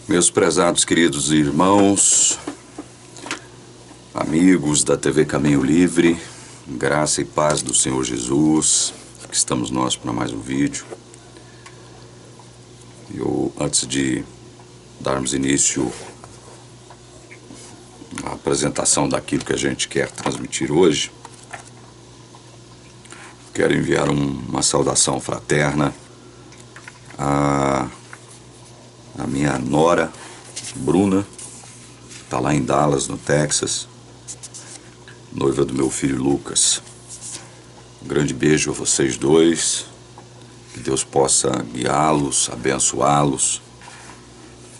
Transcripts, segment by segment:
Meus prezados queridos irmãos, amigos da TV Caminho Livre, graça e paz do Senhor Jesus, aqui estamos nós para mais um vídeo. Antes de darmos início à apresentação daquilo que a gente quer transmitir hoje, quero enviar uma saudação fraterna a minha nora, Bruna, está lá em Dallas, no Texas, noiva do meu filho Lucas. Um grande beijo a vocês dois, que Deus possa guiá-los, abençoá-los,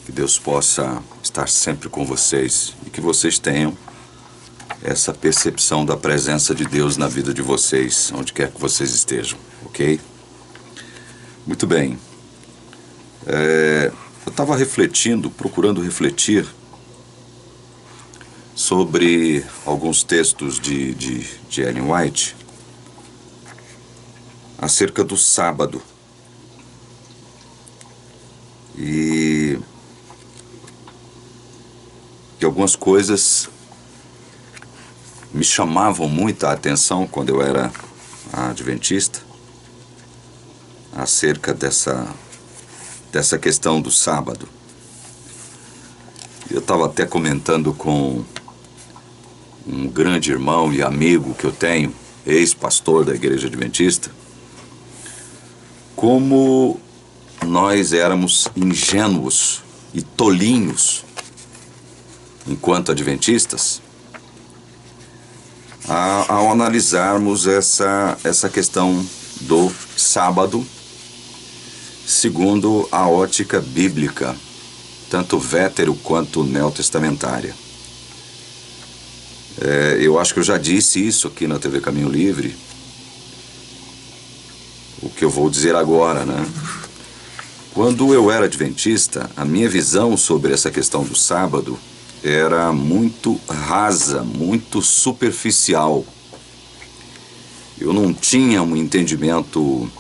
que Deus possa estar sempre com vocês e que vocês tenham essa percepção da presença de Deus na vida de vocês, onde quer que vocês estejam, ok? Muito bem. Eu estava refletindo, procurando refletir sobre alguns textos de Ellen White acerca do sábado. E algumas coisas me chamavam muita atenção quando eu era adventista acerca dessa questão do sábado. Eu estava até comentando com um grande irmão e amigo que eu tenho, ex-pastor da Igreja Adventista, como nós éramos ingênuos e tolinhos, enquanto adventistas, ao analisarmos essa questão do sábado segundo a ótica bíblica, tanto vétero quanto neotestamentária. Eu acho que eu já disse isso aqui na TV Caminho Livre, o que eu vou dizer agora, né? Quando eu era adventista, a minha visão sobre essa questão do sábado era muito rasa, muito superficial. Eu não tinha um entendimento,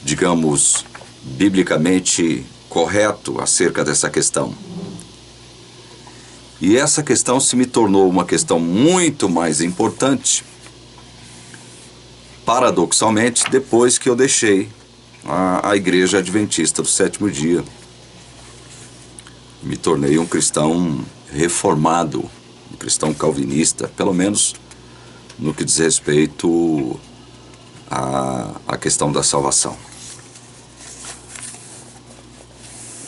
digamos, biblicamente correto acerca dessa questão. E essa questão se me tornou uma questão muito mais importante, paradoxalmente, depois que eu deixei a Igreja Adventista do Sétimo Dia. Me tornei um cristão reformado, um cristão calvinista, pelo menos no que diz respeito à questão da salvação.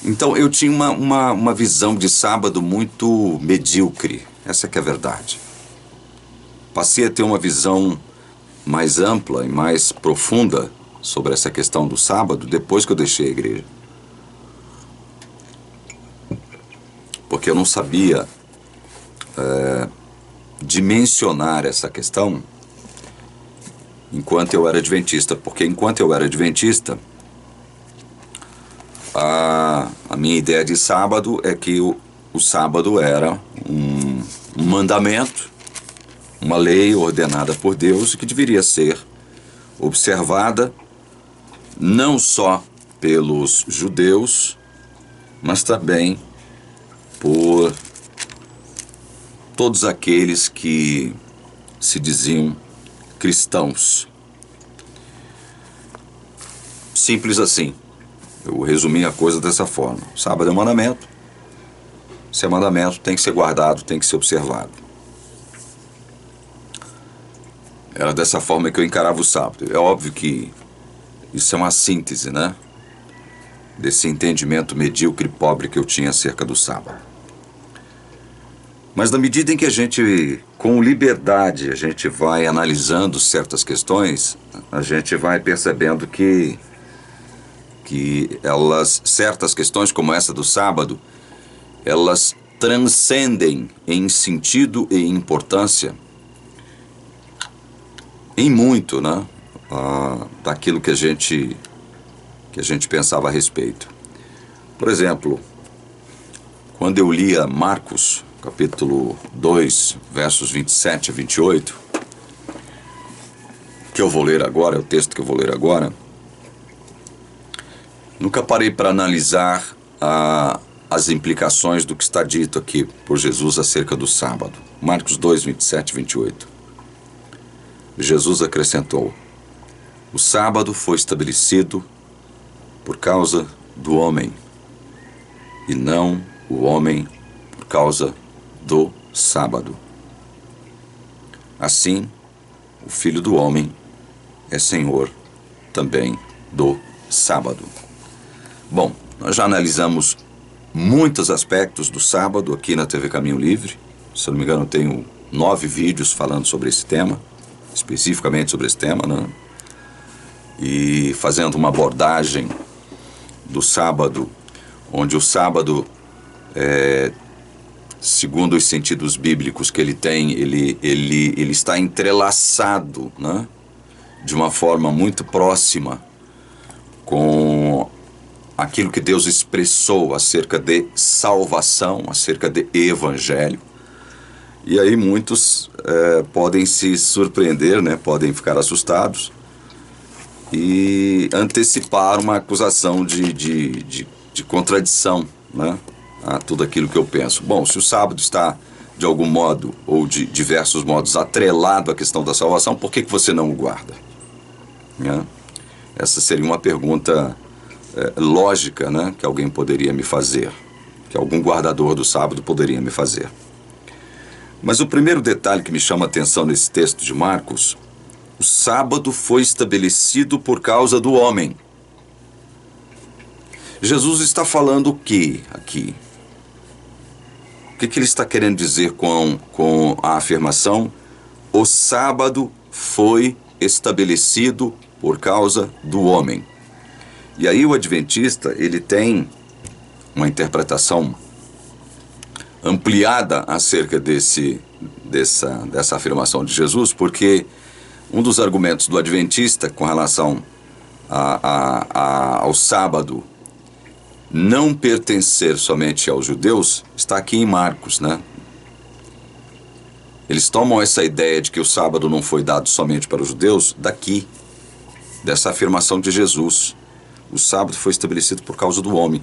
Então eu tinha uma visão de sábado muito medíocre, essa que é a verdade. Passei a ter uma visão mais ampla e mais profunda sobre essa questão do sábado depois que eu deixei a igreja. Porque eu não sabia dimensionar essa questão enquanto eu era adventista. Porque enquanto eu era adventista, a minha ideia de sábado é que o sábado era um mandamento, uma lei ordenada por Deus que deveria ser observada não só pelos judeus, mas também por todos aqueles que se diziam cristãos. Simples assim. Eu resumi a coisa dessa forma. O sábado é mandamento. Se é mandamento, tem que ser guardado, tem que ser observado. Era dessa forma que eu encarava o sábado. É óbvio que isso é uma síntese, né? Desse entendimento medíocre e pobre que eu tinha acerca do sábado. Mas na medida em que a gente, com liberdade, a gente vai analisando certas questões, a gente vai percebendo que certas questões como essa do sábado, elas transcendem em sentido e importância em muito, né, daquilo que a gente pensava a respeito. Por exemplo, quando eu lia Marcos, capítulo 2, versos 27 a 28, que eu vou ler agora, é o texto que eu vou ler agora, nunca parei para analisar a as implicações do que está dito aqui por Jesus acerca do sábado. Marcos 2, 27 e 28. Jesus acrescentou: o sábado foi estabelecido por causa do homem, e não o homem por causa do sábado. Assim, o Filho do Homem é Senhor também do sábado. Bom, nós já analisamos muitos aspectos do sábado aqui na TV Caminho Livre. Se eu não me engano, eu tenho 9 vídeos falando sobre esse tema, especificamente sobre esse tema, né? E fazendo uma abordagem do sábado, onde o sábado, segundo os sentidos bíblicos que ele tem, ele está entrelaçado, né, de uma forma muito próxima com aquilo que Deus expressou acerca de salvação, acerca de evangelho. E aí muitos podem se surpreender, né, podem ficar assustados e antecipar uma acusação de contradição, né, a tudo aquilo que eu penso. Bom, se o sábado está de algum modo ou de diversos modos atrelado à questão da salvação, por que você não o guarda? Né? Essa seria uma pergunta lógica, né, que alguém poderia me fazer, que algum guardador do sábado poderia me fazer. Mas o primeiro detalhe que me chama a atenção nesse texto de Marcos: o sábado foi estabelecido por causa do homem. Jesus está falando o que aqui? O que ele está querendo dizer com a afirmação: o sábado foi estabelecido por causa do homem? E aí o adventista, ele tem uma interpretação ampliada acerca dessa afirmação de Jesus, porque um dos argumentos do adventista com relação ao sábado não pertencer somente aos judeus está aqui em Marcos, né? Eles tomam essa ideia de que o sábado não foi dado somente para os judeus daqui, dessa afirmação de Jesus: o sábado foi estabelecido por causa do homem.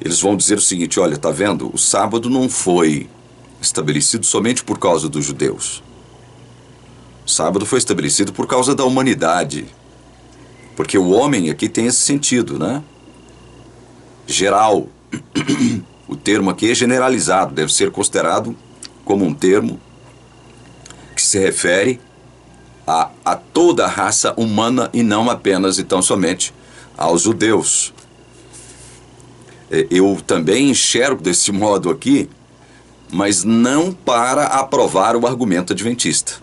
Eles vão dizer o seguinte: olha, tá vendo? O sábado não foi estabelecido somente por causa dos judeus. O sábado foi estabelecido por causa da humanidade. Porque o homem aqui tem esse sentido, né? Geral. O termo aqui é generalizado, deve ser considerado como um termo que se refere a toda a raça humana e não apenas e tão somente aos judeus. Eu também enxergo desse modo aqui, mas não para aprovar o argumento adventista.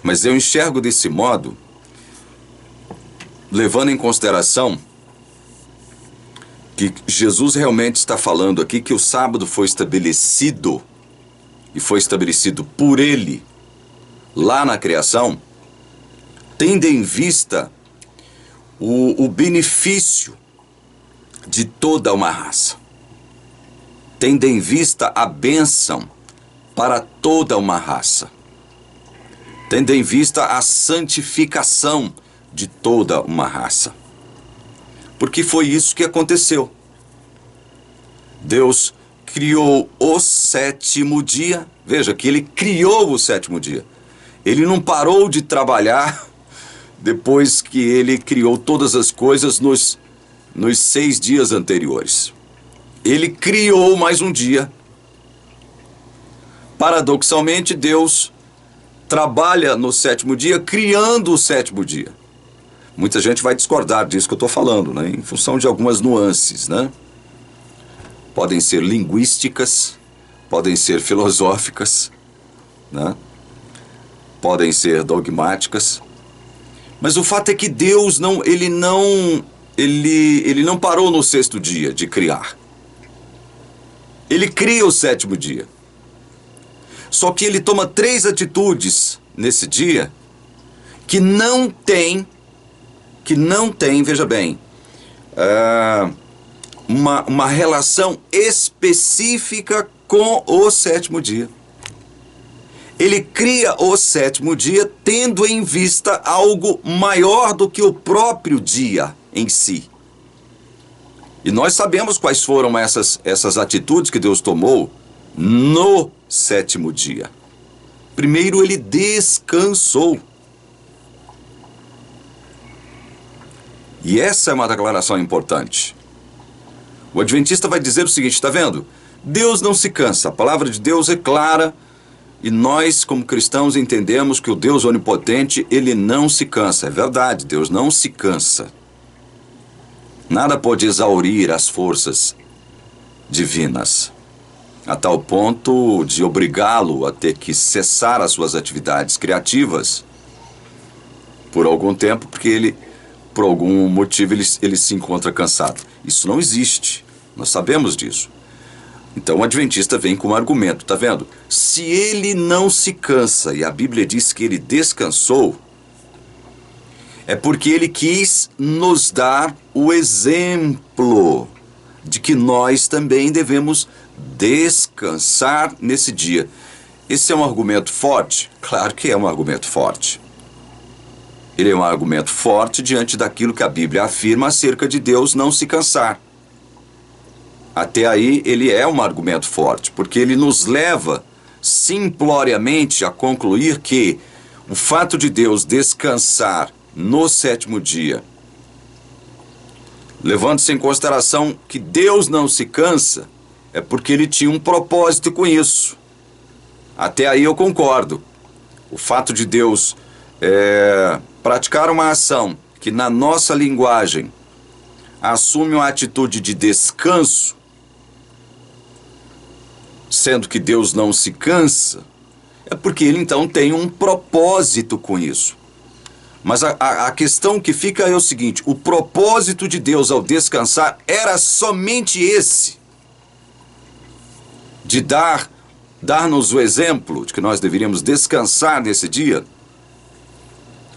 Mas eu enxergo desse modo, levando em consideração que Jesus realmente está falando aqui que o sábado foi estabelecido, e foi estabelecido por ele, lá na criação, tendo em vista o benefício de toda uma raça, tendo em vista a bênção para toda uma raça, tendo em vista a santificação de toda uma raça. Porque foi isso que aconteceu. Deus criou o 7º dia. Veja que ele criou o 7º dia. Ele não parou de trabalhar depois que ele criou todas as coisas nos 6 dias anteriores. Ele criou mais um dia. Paradoxalmente, Deus trabalha no 7º dia, criando o 7º dia. Muita gente vai discordar disso que eu estou falando, né? Em função de algumas nuances, né? Podem ser linguísticas, podem ser filosóficas, né? Podem ser dogmáticas. Mas o fato é que Deus ele não parou no 6º dia de criar. Ele cria o 7º dia. Só que ele toma 3 atitudes nesse dia que não tem, veja bem, uma relação específica com o 7º dia. Ele cria o 7º dia tendo em vista algo maior do que o próprio dia em si. E nós sabemos quais foram essas atitudes que Deus tomou no sétimo dia. Primeiro, ele descansou. E essa é uma declaração importante. O adventista vai dizer o seguinte, está vendo? Deus não se cansa, a palavra de Deus é clara, e nós, como cristãos, entendemos que o Deus onipotente, ele não se cansa. É verdade, Deus não se cansa. Nada pode exaurir as forças divinas, a tal ponto de obrigá-lo a ter que cessar as suas atividades criativas por algum tempo, porque ele, por algum motivo, ele se encontra cansado. Isso não existe, nós sabemos disso. Então o adventista vem com um argumento, tá vendo? Se ele não se cansa, e a Bíblia diz que ele descansou, é porque ele quis nos dar o exemplo de que nós também devemos descansar nesse dia. Esse é um argumento forte? Claro que é um argumento forte. Ele é um argumento forte diante daquilo que a Bíblia afirma acerca de Deus não se cansar. Até aí ele é um argumento forte, porque ele nos leva simploriamente a concluir que o fato de Deus descansar no sétimo dia, levando-se em consideração que Deus não se cansa, é porque ele tinha um propósito com isso. Até aí eu concordo. O fato de Deus praticar uma ação que na nossa linguagem assume uma atitude de descanso, sendo que Deus não se cansa, é porque ele então tem um propósito com isso. Mas a questão que fica é o seguinte, o propósito de Deus ao descansar era somente esse, de dar-nos o exemplo de que nós deveríamos descansar nesse dia.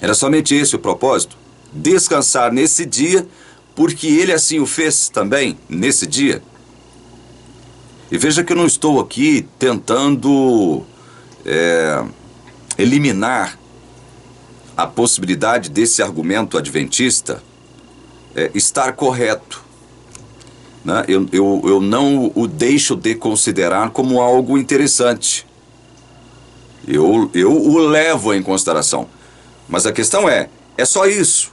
Era somente esse o propósito, descansar nesse dia, porque ele assim o fez também nesse dia. E veja que eu não estou aqui tentando eliminar a possibilidade desse argumento adventista estar correto. Né? Eu não o deixo de considerar como algo interessante. Eu o levo em consideração. Mas a questão é só isso.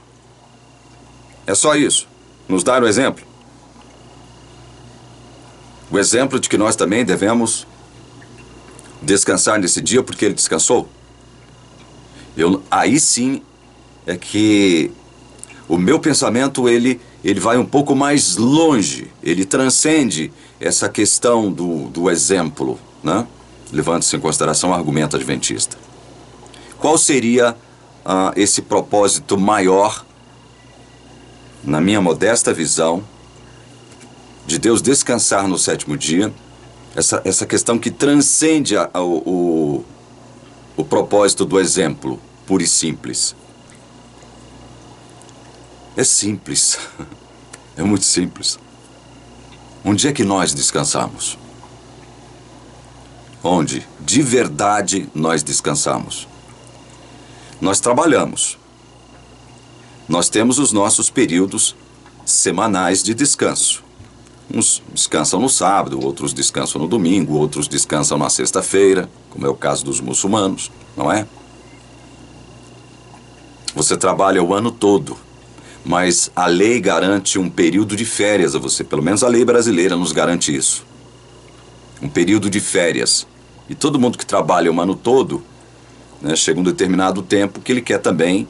É só isso. Nos dar o exemplo. O exemplo de que nós também devemos descansar nesse dia porque ele descansou. Aí sim é que o meu pensamento ele vai um pouco mais longe, ele transcende essa questão do exemplo, né? Levando-se em consideração o argumento adventista. Qual seria esse propósito maior, na minha modesta visão, de Deus descansar no sétimo dia, essa questão que transcende o propósito do exemplo, puro e simples. É simples, é muito simples. Onde é que nós descansamos? Onde, de verdade, nós descansamos? Nós trabalhamos. Nós temos os nossos períodos semanais de descanso. Uns descansam no sábado, outros descansam no domingo, outros descansam na sexta-feira, como é o caso dos muçulmanos, não é? Você trabalha o ano todo, mas a lei garante um período de férias a você, pelo menos a lei brasileira nos garante isso. Um período de férias. E todo mundo que trabalha o ano todo, né, chega um determinado tempo que ele quer também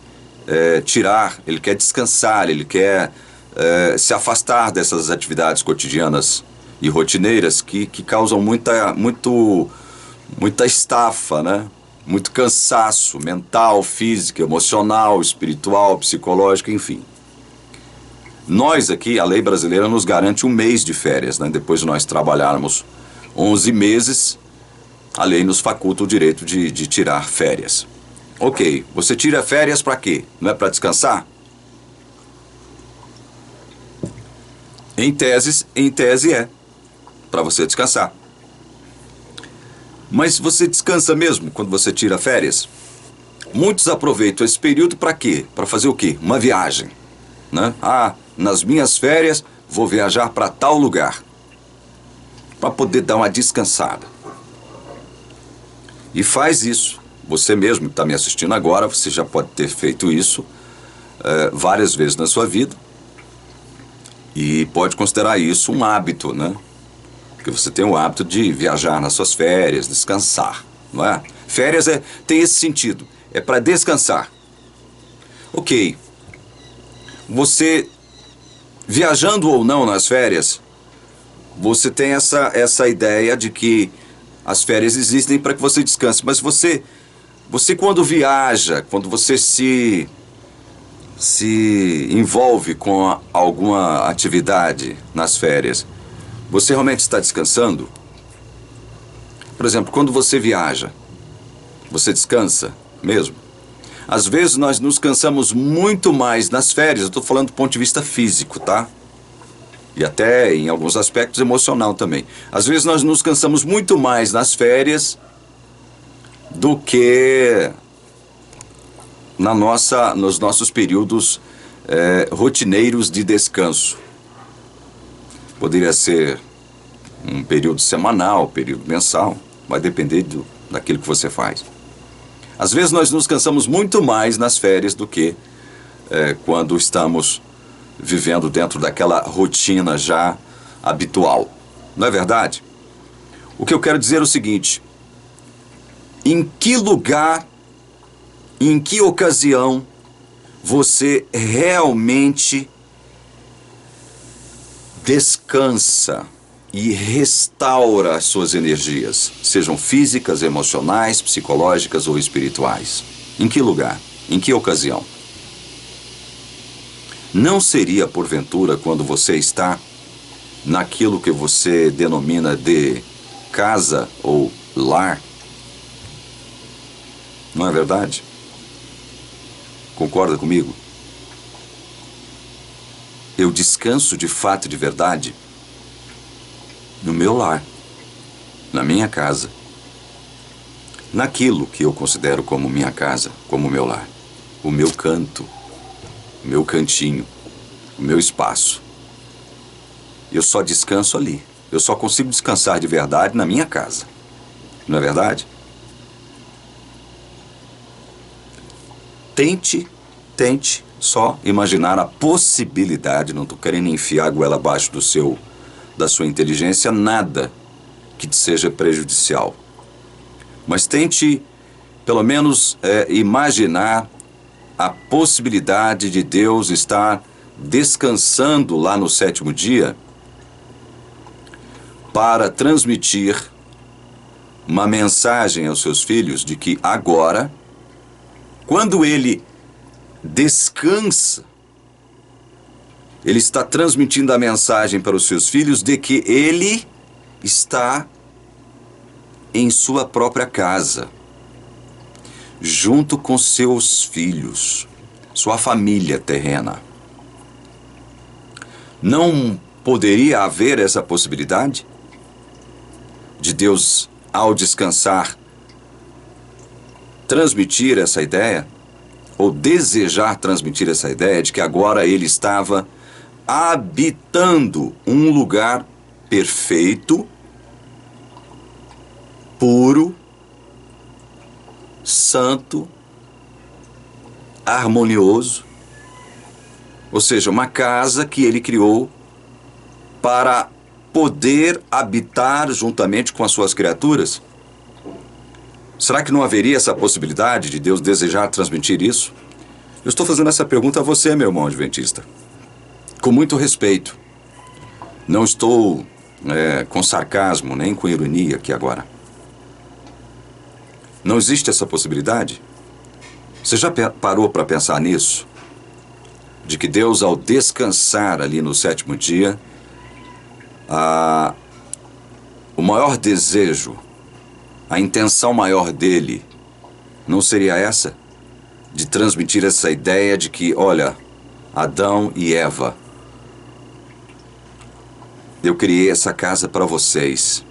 tirar, ele quer descansar, ele quer se afastar dessas atividades cotidianas e rotineiras que causam muita estafa, né? Muito cansaço mental, físico, emocional, espiritual, psicológico, enfim. Nós aqui, a lei brasileira nos garante um mês de férias, né? Depois de nós trabalharmos 11 meses, a lei nos faculta o direito de tirar férias. Ok, você tira férias para quê? Não é para descansar? Em tese é para você descansar. Mas você descansa mesmo quando você tira férias? Muitos aproveitam esse período para quê? Para fazer o quê? Uma viagem, né? Nas minhas férias vou viajar para tal lugar, para poder dar uma descansada. E faz isso. Você mesmo que está me assistindo agora, você já pode ter feito isso várias vezes na sua vida. E pode considerar isso um hábito, né? Porque você tem o hábito de viajar nas suas férias, descansar, não é? Férias tem esse sentido, é para descansar. Ok, você, viajando ou não nas férias, você tem essa ideia de que as férias existem para que você descanse. Mas você quando viaja, quando você se envolve com alguma atividade nas férias, você realmente está descansando? Por exemplo, quando você viaja, você descansa mesmo? Às vezes nós nos cansamos muito mais nas férias, eu estou falando do ponto de vista físico, tá? E até em alguns aspectos emocional também. Às vezes nós nos cansamos muito mais nas férias do que nos nossos períodos rotineiros de descanso. Poderia ser um período semanal, período mensal, vai depender daquilo que você faz. Às vezes nós nos cansamos muito mais nas férias do que quando estamos vivendo dentro daquela rotina já habitual. Não é verdade? O que eu quero dizer é o seguinte: em que lugar, em que ocasião você realmente descansa e restaura as suas energias, sejam físicas, emocionais, psicológicas ou espirituais? Em que lugar? Em que ocasião? Não seria, porventura, quando você está naquilo que você denomina de casa ou lar? Não é verdade? Concorda comigo? Eu descanso de fato e de verdade no meu lar, na minha casa, naquilo que eu considero como minha casa, como meu lar, o meu canto, o meu cantinho, o meu espaço. Eu só descanso ali. Eu só consigo descansar de verdade na minha casa. Não é verdade? Tente só imaginar a possibilidade, não estou querendo enfiar a goela abaixo da sua inteligência, nada que te seja prejudicial. Mas tente, pelo menos, imaginar a possibilidade de Deus estar descansando lá no sétimo dia para transmitir uma mensagem aos seus filhos de que agora, quando ele descansa, ele está transmitindo a mensagem para os seus filhos de que ele está em sua própria casa, junto com seus filhos, sua família terrena. Não poderia haver essa possibilidade de Deus, ao descansar, transmitir essa ideia, ou desejar transmitir essa ideia de que agora ele estava habitando um lugar perfeito, puro, santo, harmonioso, ou seja, uma casa que ele criou para poder habitar juntamente com as suas criaturas? Será que não haveria essa possibilidade de Deus desejar transmitir isso? Eu estou fazendo essa pergunta a você, meu irmão adventista, com muito respeito. Não estou com sarcasmo, nem com ironia aqui agora. Não existe essa possibilidade? Você já parou para pensar nisso? De que Deus, ao descansar ali no sétimo dia, o maior desejo, a intenção maior dele, não seria essa? De transmitir essa ideia de que, olha, Adão e Eva, eu criei essa casa para vocês.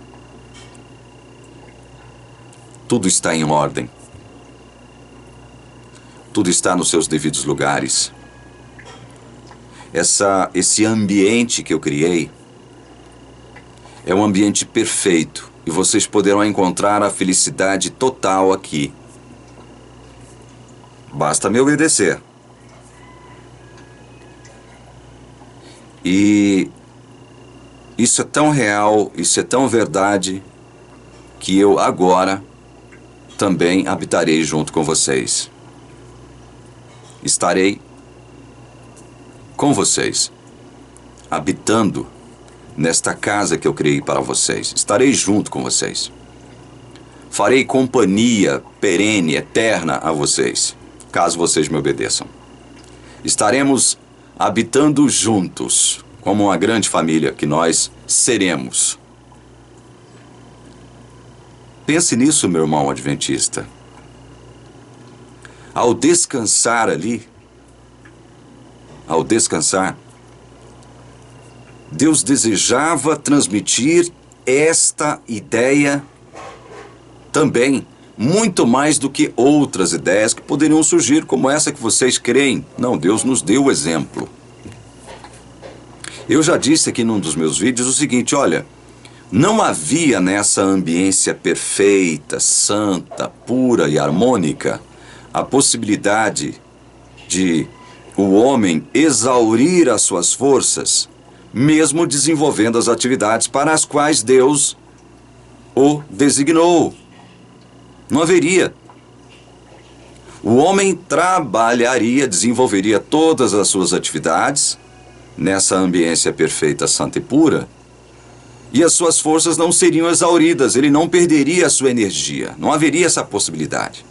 Tudo está em ordem. Tudo está nos seus devidos lugares. esse ambiente que eu criei é um ambiente perfeito e vocês poderão encontrar a felicidade total aqui. Basta me obedecer. E isso é tão real, isso é tão verdade, que eu agora também habitarei junto com vocês. Estarei com vocês, habitando nesta casa que eu criei para vocês. Estarei junto com vocês. Farei companhia perene, eterna a vocês, caso vocês me obedeçam. Estaremos habitando juntos, como uma grande família que nós seremos. Pense nisso, meu irmão adventista. Ao descansar ali, ao descansar, Deus desejava transmitir esta ideia também, muito mais do que outras ideias que poderiam surgir, como essa que vocês creem. Não, Deus nos deu o exemplo. Eu já disse aqui num dos meus vídeos o seguinte, olha, não havia nessa ambiência perfeita, santa, pura e harmônica a possibilidade de o homem exaurir as suas forças, mesmo desenvolvendo as atividades para as quais Deus o designou. Não haveria. O homem trabalharia, desenvolveria todas as suas atividades nessa ambiência perfeita, santa e pura, e as suas forças não seriam exauridas, ele não perderia a sua energia, não haveria essa possibilidade.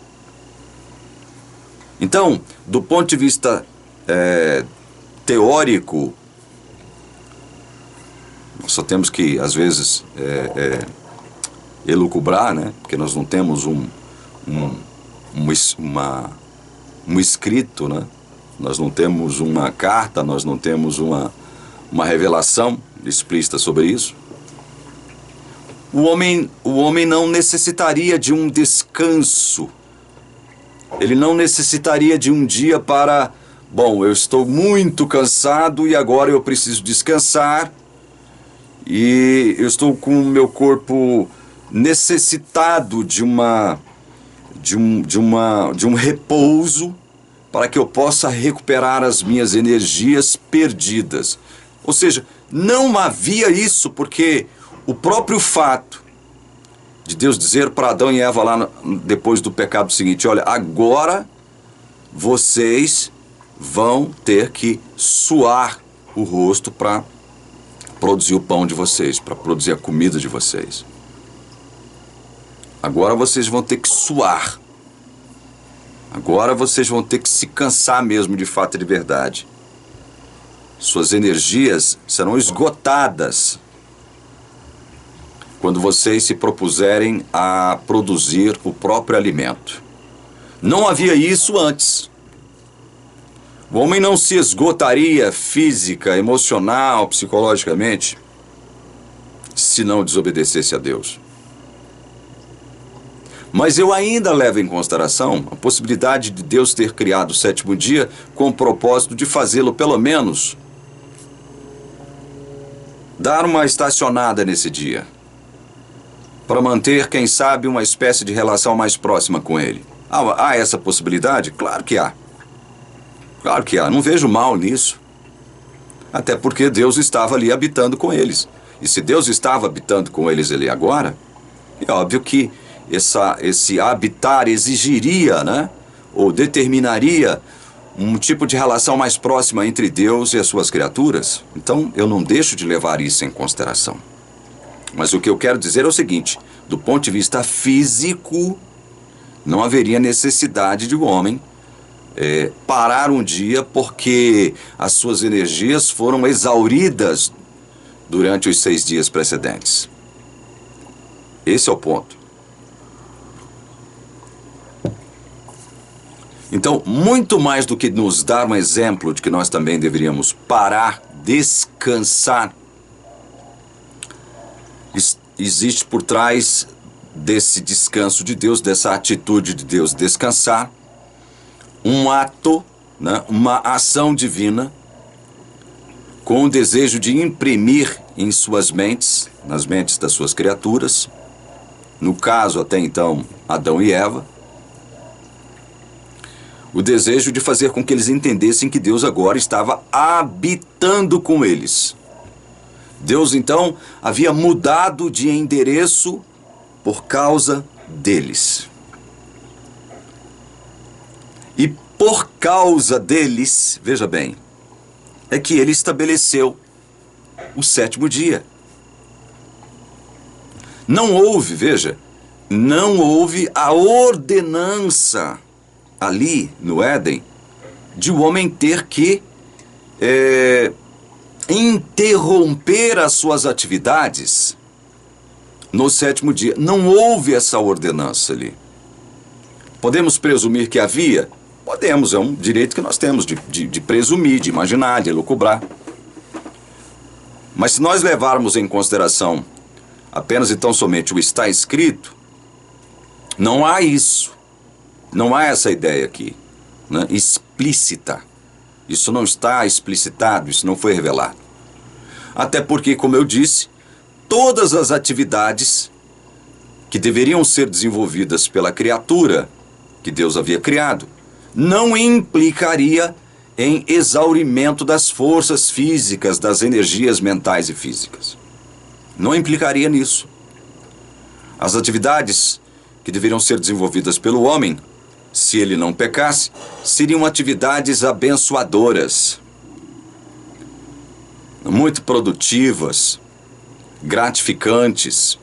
Então, do ponto de vista teórico, nós só temos que, às vezes, elucubrar, né? Porque nós não temos um escrito, né? Nós não temos uma carta, nós não temos uma revelação explícita sobre isso. O homem não necessitaria de um descanso. Ele não necessitaria de um dia para, bom, eu estou muito cansado e agora eu preciso descansar e eu estou com o meu corpo necessitado de um repouso para que eu possa recuperar as minhas energias perdidas. Ou seja, não havia isso, porque o próprio fato de Deus dizer para Adão e Eva lá depois do pecado o seguinte, olha, agora vocês vão ter que suar o rosto para produzir o pão de vocês, para produzir a comida de vocês. Agora vocês vão ter que suar. Agora vocês vão ter que se cansar mesmo de fato e de verdade. Suas energias serão esgotadas quando vocês se propuserem a produzir o próprio alimento. Não havia isso antes. O homem não se esgotaria física, emocional, psicologicamente, se não desobedecesse a Deus. Mas eu ainda levo em consideração a possibilidade de Deus ter criado o sétimo dia com o propósito de fazê-lo, pelo menos, dar uma estacionada nesse dia, para manter, quem sabe, uma espécie de relação mais próxima com Ele. Há essa possibilidade? Claro que há. Claro que há. Não vejo mal nisso. Até porque Deus estava ali habitando com eles. E se Deus estava habitando com eles ali agora, é óbvio que esse habitar exigiria, né, ou determinaria um tipo de relação mais próxima entre Deus e as suas criaturas. Então, eu não deixo de levar isso em consideração. Mas o que eu quero dizer é o seguinte, do ponto de vista físico, não haveria necessidade de um homem parar um dia porque as suas energias foram exauridas durante os 6 dias precedentes. Esse é o ponto. Então, muito mais do que nos dar um exemplo de que nós também deveríamos parar, descansar, existe por trás desse descanso de Deus, dessa atitude de Deus um ato, né, uma ação divina com o desejo de imprimir em suas mentes, nas mentes das suas criaturas, no caso até então Adão e Eva, o desejo de fazer com que eles entendessem que Deus agora estava habitando com eles. Deus então havia mudado de endereço por causa deles. E por causa deles, veja bem, é que ele estabeleceu o sétimo dia. Não houve, veja, não houve a ordenança ali no Éden de o homem ter que interromper as suas atividades no sétimo dia. Não houve essa ordenança ali. Podemos presumir que havia? Podemos, é um direito que nós temos de presumir, de imaginar, de elucubrar. Mas se nós levarmos em consideração apenas e tão somente o está escrito, não há isso. Não há essa ideia aqui, né, explícita. Isso não está explicitado, isso não foi revelado. Até porque, como eu disse, todas as atividades que deveriam ser desenvolvidas pela criatura que Deus havia criado, não implicaria em exaurimento das forças físicas, das energias mentais e físicas. Não implicaria nisso. As atividades que deveriam ser desenvolvidas pelo homem, se ele não pecasse, seriam atividades abençoadoras, muito produtivas, gratificantes,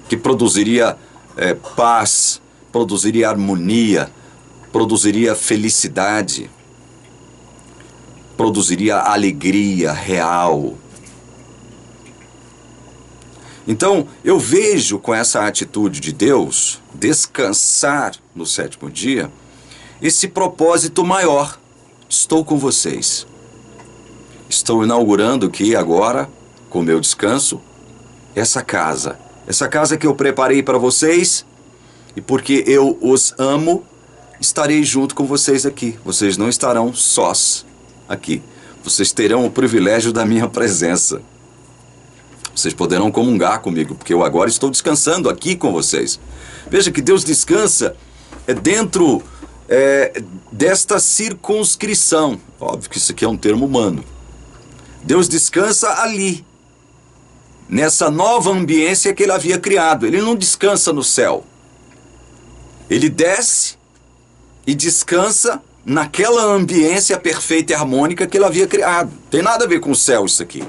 que produziria paz, produziria harmonia, produziria felicidade, produziria alegria real. Então, eu vejo com essa atitude de Deus, descansar no sétimo dia, esse propósito maior. Estou com vocês. Estou inaugurando aqui agora, com o meu descanso, essa casa. Essa casa que eu preparei para vocês, e porque eu os amo, estarei junto com vocês aqui. Vocês não estarão sós aqui. Vocês terão o privilégio da minha presença. Vocês poderão comungar comigo, porque eu agora estou descansando aqui com vocês. Veja que Deus descansa dentro desta circunscrição. Óbvio que isso aqui é um termo humano. Deus descansa ali, nessa nova ambiência que ele havia criado. Ele não descansa no céu. Ele desce e descansa naquela ambiência perfeita e harmônica que ele havia criado. Não tem nada a ver com o céu isso aqui.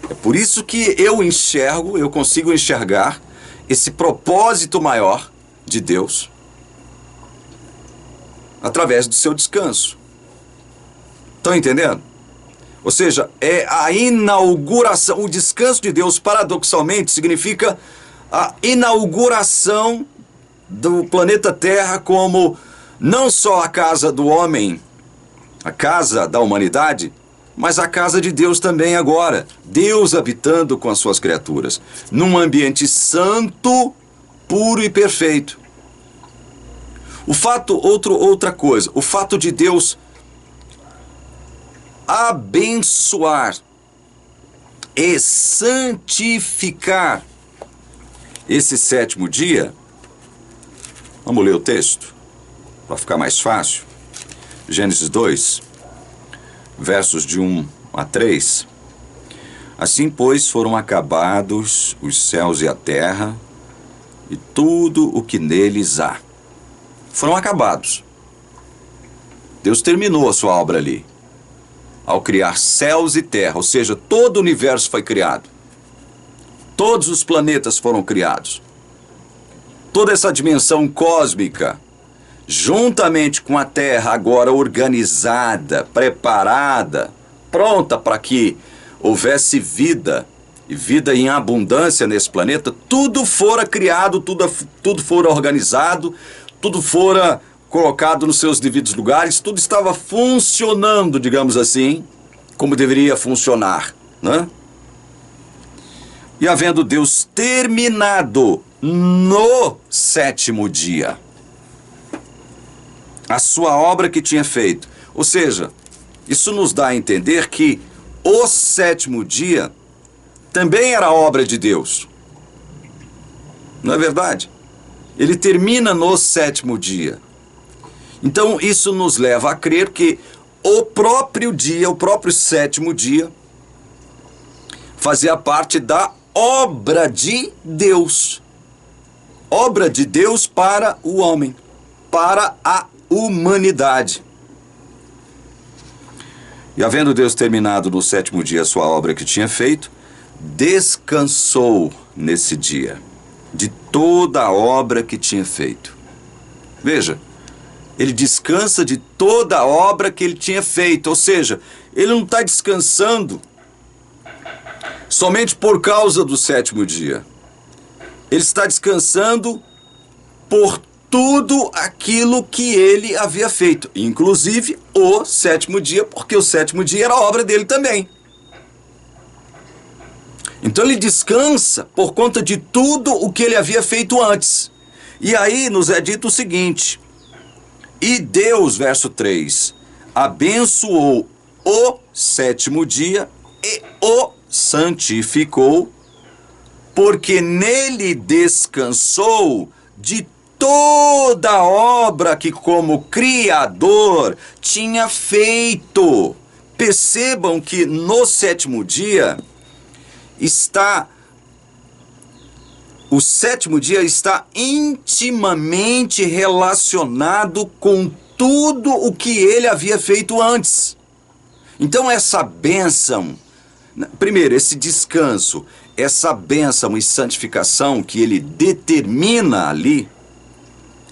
É por isso que eu consigo enxergar esse propósito maior de Deus através do seu descanso. Estão entendendo? Ou seja, é a inauguração, o descanso de Deus, paradoxalmente, significa a inauguração do planeta Terra como não só a casa do homem, a casa da humanidade, mas a casa de Deus também agora. Deus habitando com as suas criaturas, num ambiente santo, puro e perfeito. Outra coisa, o fato de Deus abençoar e santificar esse sétimo dia. Vamos ler o texto, para ficar mais fácil. Gênesis 2, versos de 1 a 3. Assim, pois, foram acabados os céus e a terra, e tudo o que neles há. Foram acabados. Deus terminou a sua obra ali, ao criar céus e terra, ou seja, todo o universo foi criado. Todos os planetas foram criados. Toda essa dimensão cósmica, juntamente com a Terra agora organizada, preparada, pronta para que houvesse vida, e vida em abundância nesse planeta, tudo fora criado, tudo fora organizado, tudo fora colocado nos seus devidos lugares, tudo estava funcionando, digamos assim, como deveria funcionar, né? E havendo Deus terminado no sétimo dia a sua obra que tinha feito, ou seja, Isso nos dá a entender que o sétimo dia também era obra de Deus. Não é verdade? Ele termina no sétimo dia. Então isso nos leva a crer que o próprio dia, o próprio sétimo dia, fazia parte da obra de Deus. Obra de Deus para o homem, para a humanidade. E havendo Deus terminado no sétimo dia a sua obra que tinha feito, descansou nesse dia de toda a obra que tinha feito. Veja, ele descansa de toda a obra que ele tinha feito, ou seja, ele não está descansando somente por causa do sétimo dia. Ele está descansando por tudo aquilo que ele havia feito, inclusive o sétimo dia, porque o sétimo dia era obra dele também. Então ele descansa por conta de tudo o que ele havia feito antes. E aí nos é dito o seguinte: e Deus, verso 3, abençoou o sétimo dia e o santificou, porque nele descansou de toda a obra que como Criador tinha feito. Percebam que no sétimo dia o sétimo dia está intimamente relacionado com tudo o que ele havia feito antes. Então essa bênção, primeiro, esse descanso, essa bênção e santificação que ele determina ali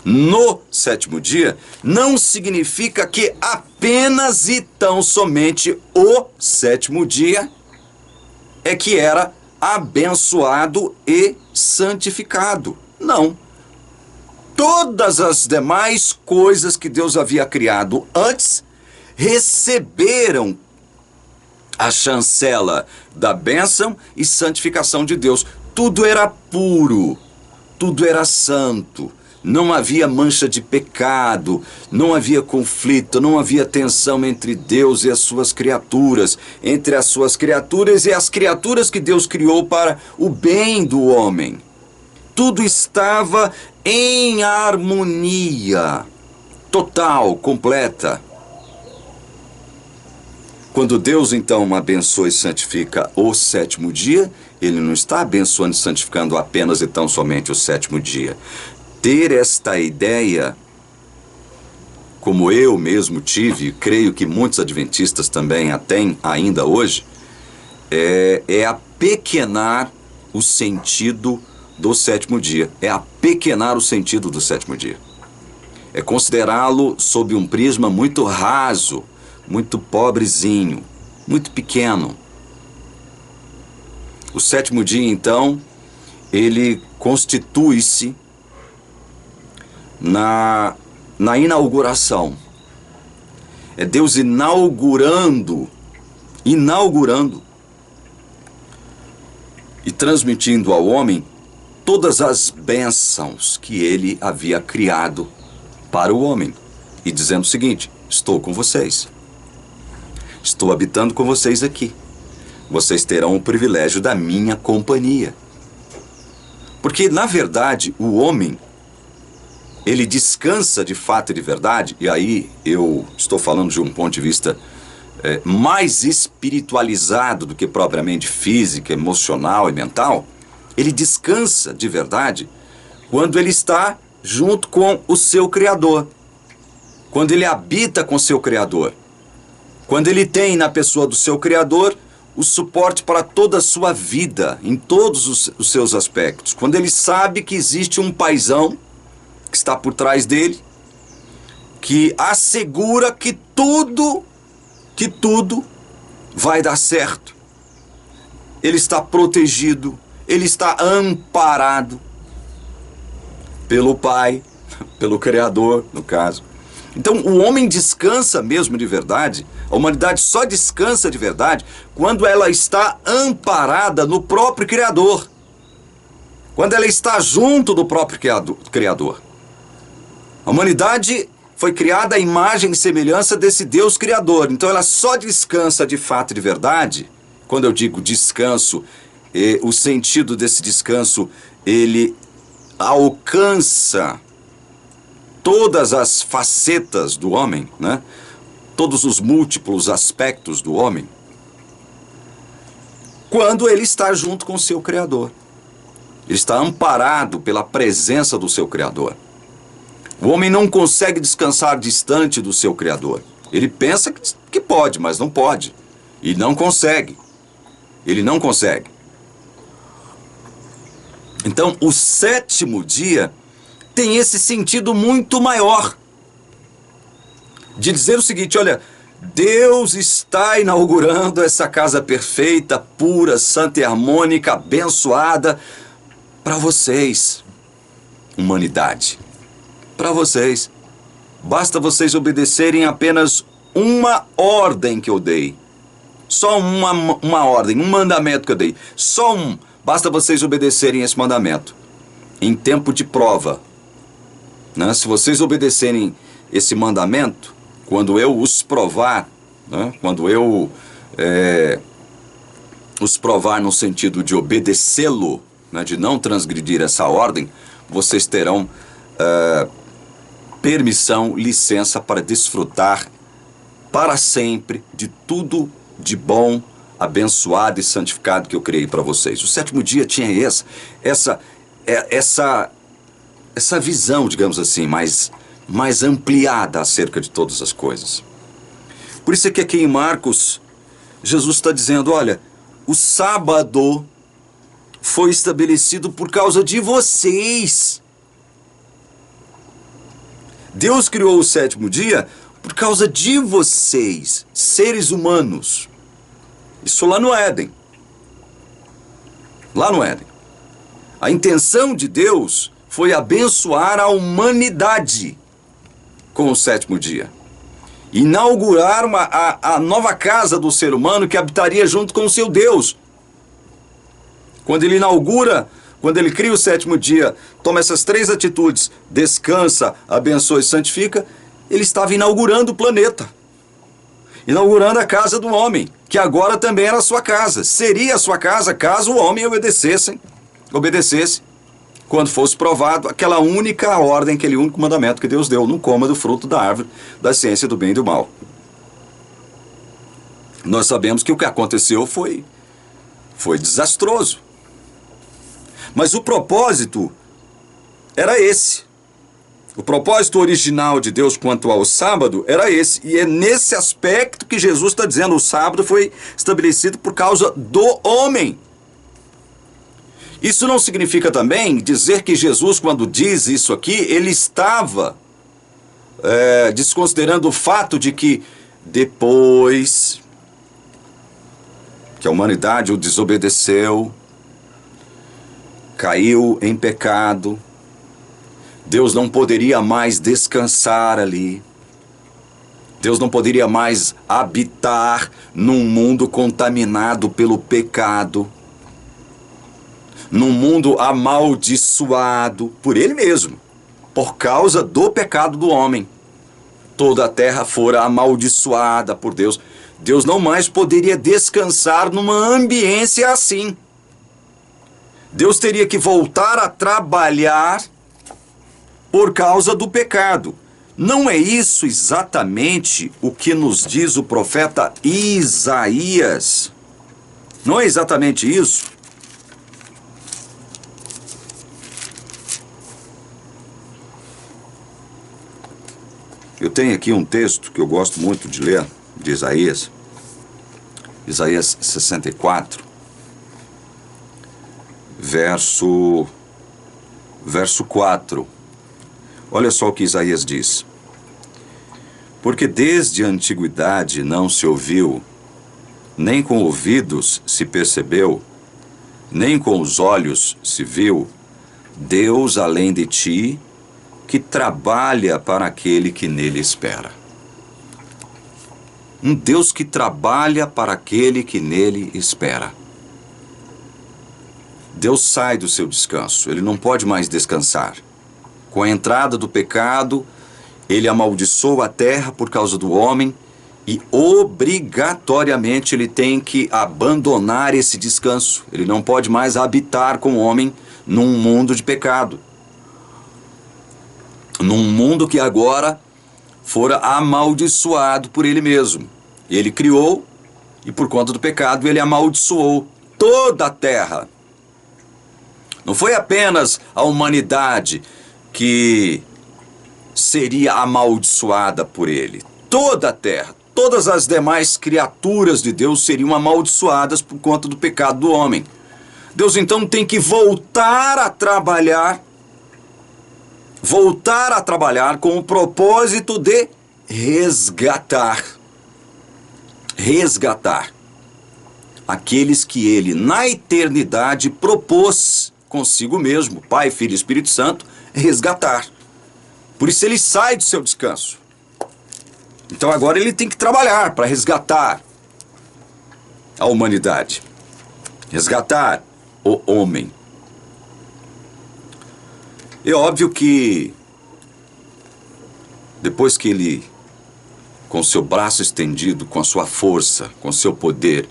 no sétimo dia, não significa que apenas e tão somente o sétimo dia é que era abençoado e santificado. Não. Todas as demais coisas que Deus havia criado antes receberam a chancela da bênção e santificação de Deus. Tudo era puro, tudo era santo. Não havia mancha de pecado, não havia conflito, não havia tensão entre Deus e as suas criaturas, entre as suas criaturas e as criaturas que Deus criou para o bem do homem. Tudo estava em harmonia, total, completa. Quando Deus então abençoa e santifica o sétimo dia, Ele não está abençoando e santificando apenas e tão somente o sétimo dia. Ter esta ideia, como eu mesmo tive, creio que muitos adventistas também a têm ainda hoje, é apequenar o sentido do sétimo dia. É apequenar o sentido do sétimo dia. É considerá-lo sob um prisma muito raso, muito pobrezinho, muito pequeno. O sétimo dia, então, ele constitui-se na inauguração. É Deus inaugurando e transmitindo ao homem todas as bênçãos que ele havia criado para o homem. E dizendo o seguinte: estou com vocês. Estou habitando com vocês aqui. Vocês terão o privilégio da minha companhia. Porque, na verdade, o homem, ele descansa de fato e de verdade, e aí eu estou falando de um ponto de vista mais espiritualizado do que propriamente físico, emocional e mental. Ele descansa de verdade quando ele está junto com o seu Criador, quando ele habita com o seu Criador, quando ele tem na pessoa do seu Criador o suporte para toda a sua vida, em todos os seus aspectos, quando ele sabe que existe um paizão que está por trás dele, que assegura que tudo vai dar certo. Ele está protegido, ele está amparado pelo Pai, pelo Criador, no caso. Então o homem descansa mesmo de verdade, a humanidade só descansa de verdade quando ela está amparada no próprio Criador, quando ela está junto do próprio Criador. A humanidade foi criada à imagem e semelhança desse Deus Criador. Então ela só descansa de fato e de verdade. Quando eu digo descanso, o sentido desse descanso, ele alcança todas as facetas do homem, né? Todos os múltiplos aspectos do homem, quando ele está junto com o seu Criador. Ele está amparado pela presença do seu Criador. O homem não consegue descansar distante do seu Criador. Ele pensa que pode, mas não pode. E não consegue. Ele não consegue. Então, o sétimo dia tem esse sentido muito maior. De dizer o seguinte, olha, Deus está inaugurando essa casa perfeita, pura, santa e harmônica, abençoada, para vocês, humanidade. Para vocês. Basta vocês obedecerem apenas uma ordem que eu dei. Só uma ordem, um mandamento que eu dei. Só um. Basta vocês obedecerem esse mandamento. Em tempo de prova. Né? Se vocês obedecerem esse mandamento, quando eu os provar, né? Quando eu os provar no sentido de obedecê-lo, né? De não transgredir essa ordem, vocês terão permissão, licença para desfrutar para sempre de tudo de bom, abençoado e santificado que eu criei para vocês. O sétimo dia tinha essa visão, digamos assim, mais ampliada acerca de todas as coisas. Por isso é que aqui em Marcos, Jesus está dizendo, olha, o sábado foi estabelecido por causa de vocês. Deus criou o sétimo dia por causa de vocês, seres humanos. Isso lá no Éden. Lá no Éden. A intenção de Deus foi abençoar a humanidade com o sétimo dia. Inaugurar a nova casa do ser humano que habitaria junto com o seu Deus. Quando ele inaugura, quando ele cria o sétimo dia, toma essas três atitudes, descansa, abençoa e santifica, ele estava inaugurando o planeta. Inaugurando a casa do homem, que agora também era a sua casa. Seria a sua casa caso o homem obedecesse, quando fosse provado aquela única ordem, aquele único mandamento que Deus deu, não coma do fruto da árvore da ciência do bem e do mal. Nós sabemos que o que aconteceu foi desastroso. Mas o propósito era esse. O propósito original de Deus quanto ao sábado era esse. E é nesse aspecto que Jesus está dizendo, o sábado foi estabelecido por causa do homem. Isso não significa também dizer que Jesus, quando diz isso aqui, ele estava desconsiderando o fato de que depois que a humanidade o desobedeceu, caiu em pecado, Deus não poderia mais descansar ali. Deus não poderia mais habitar num mundo contaminado pelo pecado, num mundo amaldiçoado por ele mesmo, por causa do pecado do homem. Toda a terra fora amaldiçoada por Deus. Deus não mais poderia descansar numa ambiência assim. Deus teria que voltar a trabalhar por causa do pecado. Não é isso exatamente o que nos diz o profeta Isaías? Não é exatamente isso? Eu tenho aqui um texto que eu gosto muito de ler, de Isaías. Isaías 64, verso 4. Olha só o que Isaías diz. Porque desde a antiguidade não se ouviu, nem com ouvidos se percebeu, nem com os olhos se viu, Deus além de ti, que trabalha para aquele que nele espera. Um Deus que trabalha para aquele que nele espera. Deus sai do seu descanso, ele não pode mais descansar. Com a entrada do pecado, ele amaldiçoa a terra por causa do homem e obrigatoriamente ele tem que abandonar esse descanso. Ele não pode mais habitar com o homem num mundo de pecado. Num mundo que agora fora amaldiçoado por ele mesmo. Ele criou e por conta do pecado ele amaldiçoou toda a terra. Não foi apenas a humanidade que seria amaldiçoada por ele. Toda a terra, todas as demais criaturas de Deus seriam amaldiçoadas por conta do pecado do homem. Deus então tem que voltar a trabalhar com o propósito de resgatar aqueles que ele na eternidade propôs consigo mesmo, Pai, Filho e Espírito Santo, resgatar. Por isso ele sai do seu descanso. Então agora ele tem que trabalhar para resgatar a humanidade, resgatar o homem. É óbvio que depois que ele, com seu braço estendido, com a sua força, com seu poder,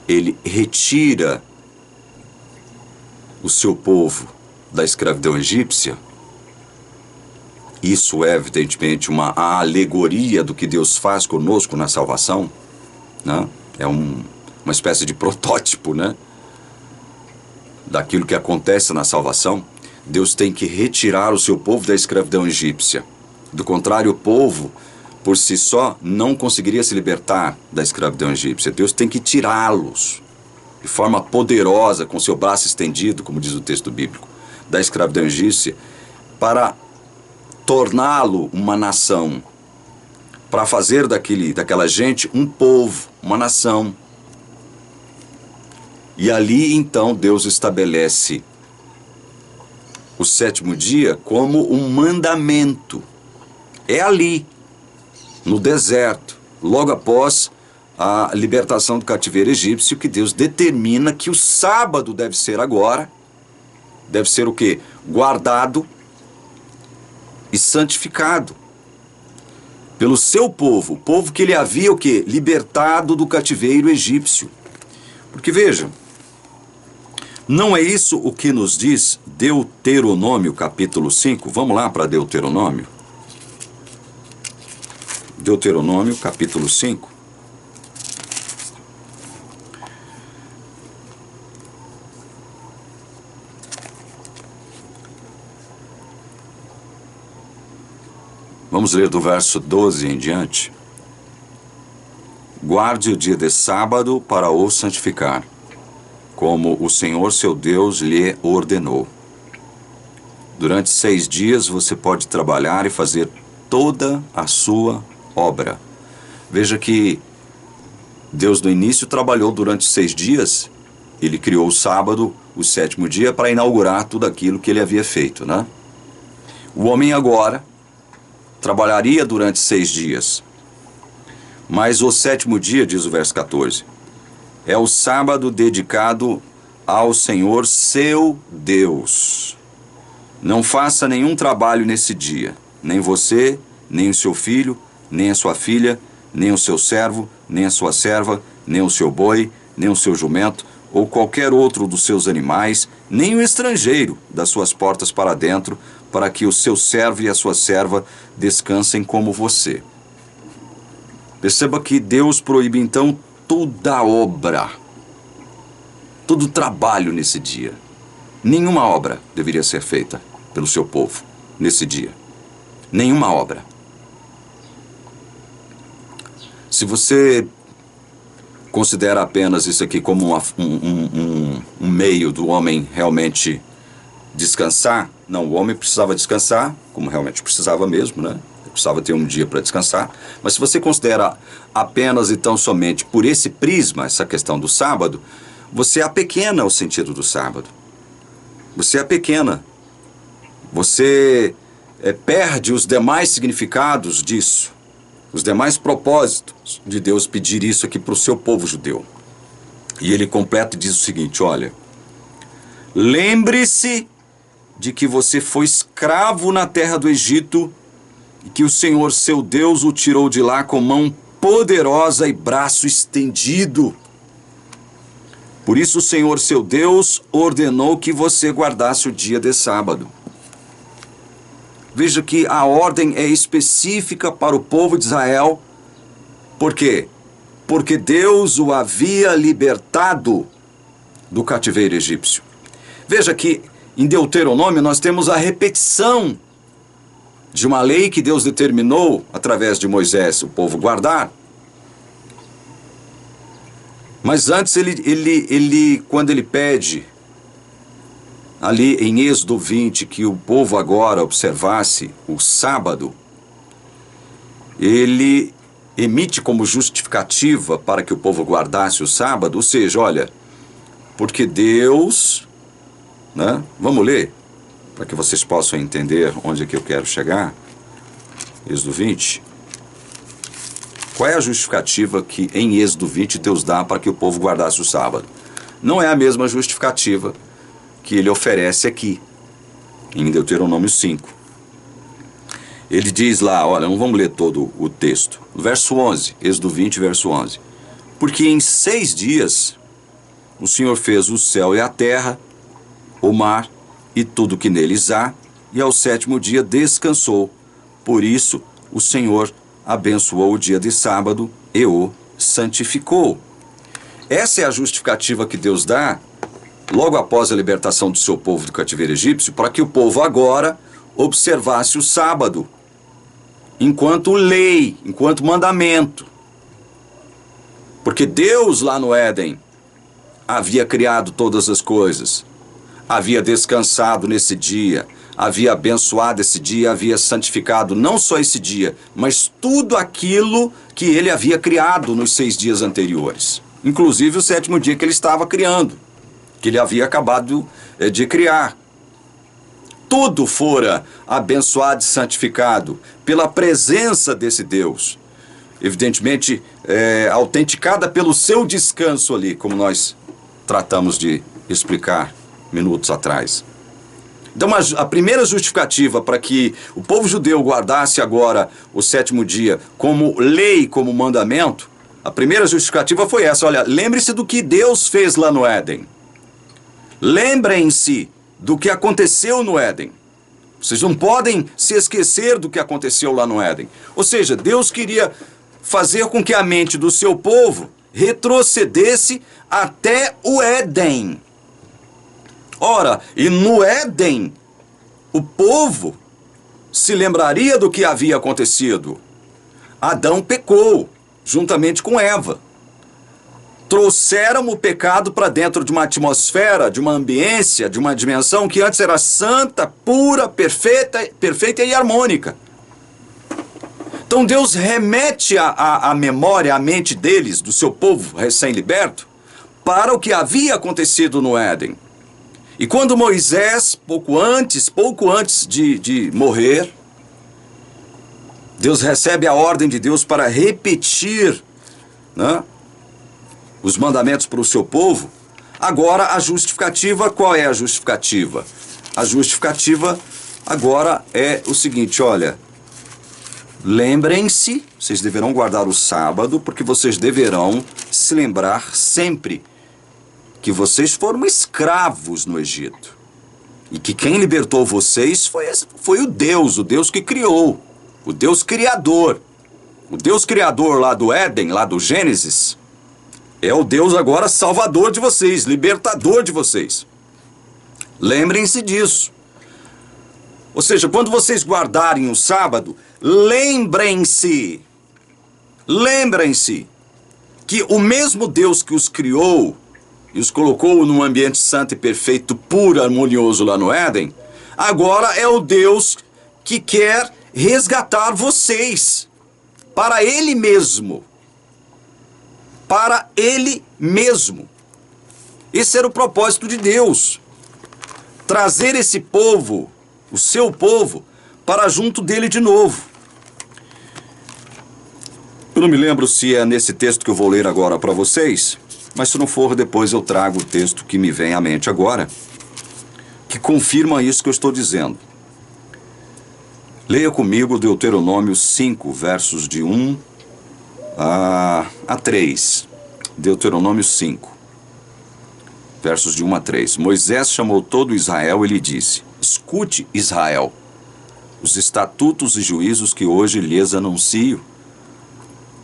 ele retira o seu povo da escravidão egípcia, isso é evidentemente uma alegoria do que Deus faz conosco na salvação, né? É uma espécie de protótipo, né? Daquilo que acontece na salvação. Deus tem que retirar o seu povo da escravidão egípcia. Do contrário, o povo, por si só, não conseguiria se libertar da escravidão egípcia. Deus tem que tirá-los de forma poderosa, com seu braço estendido, como diz o texto bíblico, da escravidão egípcia, para torná-lo uma nação, para fazer daquela gente um povo, uma nação. E ali, então, Deus estabelece o sétimo dia como um mandamento. É ali, no deserto, logo após a libertação do cativeiro egípcio, que Deus determina que o sábado deve ser agora, deve ser o quê? Guardado e santificado pelo seu povo, o povo que ele havia o quê? Libertado do cativeiro egípcio. Porque vejam, não é isso o que nos diz Deuteronômio capítulo 5? Vamos lá para Deuteronômio. Deuteronômio capítulo 5. Vamos ler do verso 12 em diante. Guarde o dia de sábado para o santificar, como o Senhor seu Deus lhe ordenou. Durante 6 dias você pode trabalhar e fazer toda a sua obra. Veja que Deus no início trabalhou durante 6 dias. Ele criou o sábado, o sétimo dia, para inaugurar tudo aquilo que ele havia feito, né? O homem agora trabalharia durante 6 dias. Mas o sétimo dia, diz o verso 14, é o sábado dedicado ao Senhor seu Deus. Não faça nenhum trabalho nesse dia, nem você, nem o seu filho, nem a sua filha, nem o seu servo, nem a sua serva, nem o seu boi, nem o seu jumento, ou qualquer outro dos seus animais, nem o estrangeiro das suas portas para dentro, para que o seu servo e a sua serva descansem como você. Perceba que Deus proíbe então toda obra, todo trabalho nesse dia. Nenhuma obra deveria ser feita pelo seu povo nesse dia. Nenhuma obra. Se você considera apenas isso aqui como um meio do homem realmente descansar, não, o homem precisava descansar, como realmente precisava mesmo, né? Precisava ter um dia para descansar. Mas se você considera apenas e tão somente por esse prisma, essa questão do sábado, você apequena o sentido do sábado. Você apequena. Você perde os demais significados disso, os demais propósitos de Deus pedir isso aqui para o seu povo judeu. E ele completa e diz o seguinte, olha, lembre-se de que você foi escravo na terra do Egito e que o Senhor seu Deus o tirou de lá com mão poderosa e braço estendido. Por isso o Senhor seu Deus ordenou que você guardasse o dia de sábado. Veja que a ordem é específica para o povo de Israel. Por quê? Porque Deus o havia libertado do cativeiro egípcio. Veja que em Deuteronômio nós temos a repetição de uma lei que Deus determinou através de Moisés o povo guardar. Mas antes quando ele pede ali em Êxodo 20 que o povo agora observasse o sábado, ele emite como justificativa para que o povo guardasse o sábado, ou seja, olha, porque Deus, né? Vamos ler, para que vocês possam entender onde é que eu quero chegar. Êxodo 20. Qual é a justificativa que em Êxodo 20 Deus dá para que o povo guardasse o sábado? Não é a mesma justificativa que ele oferece aqui, em Deuteronômio 5. Ele diz lá, olha, não vamos ler todo o texto. Verso 11, Êxodo 20, verso 11. Porque em 6 dias o Senhor fez o céu e a terra, o mar e tudo que neles há, e ao 7º dia descansou. Por isso o Senhor abençoou o dia de sábado e o santificou. Essa é a justificativa que Deus dá logo após a libertação do seu povo do cativeiro egípcio, para que o povo agora observasse o sábado enquanto lei, enquanto mandamento. Porque Deus lá no Éden havia criado todas as coisas, havia descansado nesse dia, havia abençoado esse dia, havia santificado não só esse dia, mas tudo aquilo que ele havia criado nos 6 dias anteriores. Inclusive o 7º dia que ele estava criando, que ele havia acabado de criar. Tudo fora abençoado e santificado pela presença desse Deus. Evidentemente, autenticada pelo seu descanso ali, como nós tratamos de explicar minutos atrás. Então, a primeira justificativa para que o povo judeu guardasse agora o 7º dia como lei, como mandamento, a primeira justificativa foi essa, olha, lembre-se do que Deus fez lá no Éden. Lembrem-se do que aconteceu no Éden. Vocês não podem se esquecer do que aconteceu lá no Éden. Ou seja, Deus queria fazer com que a mente do seu povo retrocedesse até o Éden. Ora, e no Éden, o povo se lembraria do que havia acontecido. Adão pecou, juntamente com Eva. Trouxeram o pecado para dentro de uma atmosfera, de uma ambiência, de uma dimensão que antes era santa, pura, perfeita e harmônica. Então Deus remete a memória, a mente deles, do seu povo recém-liberto, para o que havia acontecido no Éden. E quando Moisés, pouco antes de morrer, Deus recebe a ordem de Deus para repetir, né, os mandamentos para o seu povo. Agora a justificativa, qual é a justificativa? A justificativa agora é o seguinte, olha, lembrem-se, vocês deverão guardar o sábado, porque vocês deverão se lembrar sempre que vocês foram escravos no Egito. E que quem libertou vocês foi o Deus que criou, o Deus criador. O Deus criador lá do Éden, lá do Gênesis, é o Deus agora salvador de vocês, libertador de vocês. Lembrem-se disso. Ou seja, quando vocês guardarem o sábado, lembrem-se que o mesmo Deus que os criou e os colocou num ambiente santo e perfeito, puro, harmonioso lá no Éden, agora é o Deus que quer resgatar vocês para Ele mesmo. Para Ele mesmo. Esse era o propósito de Deus. Trazer esse povo, o seu povo, para junto dele de novo. Eu não me lembro se é nesse texto que eu vou ler agora para vocês, mas se não for, depois eu trago o texto que me vem à mente agora, que confirma isso que eu estou dizendo. Leia comigo Deuteronômio 5, versos de 1 a 3. Deuteronômio 5, versos de 1 a 3. Moisés chamou todo Israel e lhe disse: escute, Israel, os estatutos e juízos que hoje lhes anuncio,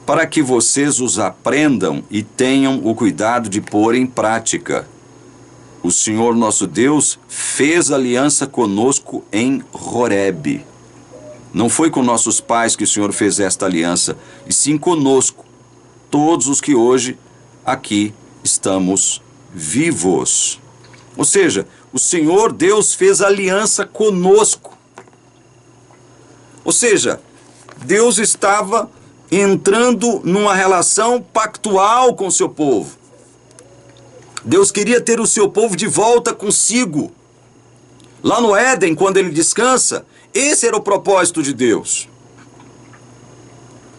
para que vocês os aprendam e tenham o cuidado de pôr em prática. O Senhor nosso Deus fez aliança conosco em Horebe. Não foi com nossos pais que o Senhor fez esta aliança, e sim conosco, todos os que hoje aqui estamos vivos. Ou seja, o Senhor Deus fez aliança conosco. Ou seja, Deus estava entrando numa relação pactual com o seu povo. Deus queria ter o seu povo de volta consigo. Lá no Éden, quando ele descansa, esse era o propósito de Deus.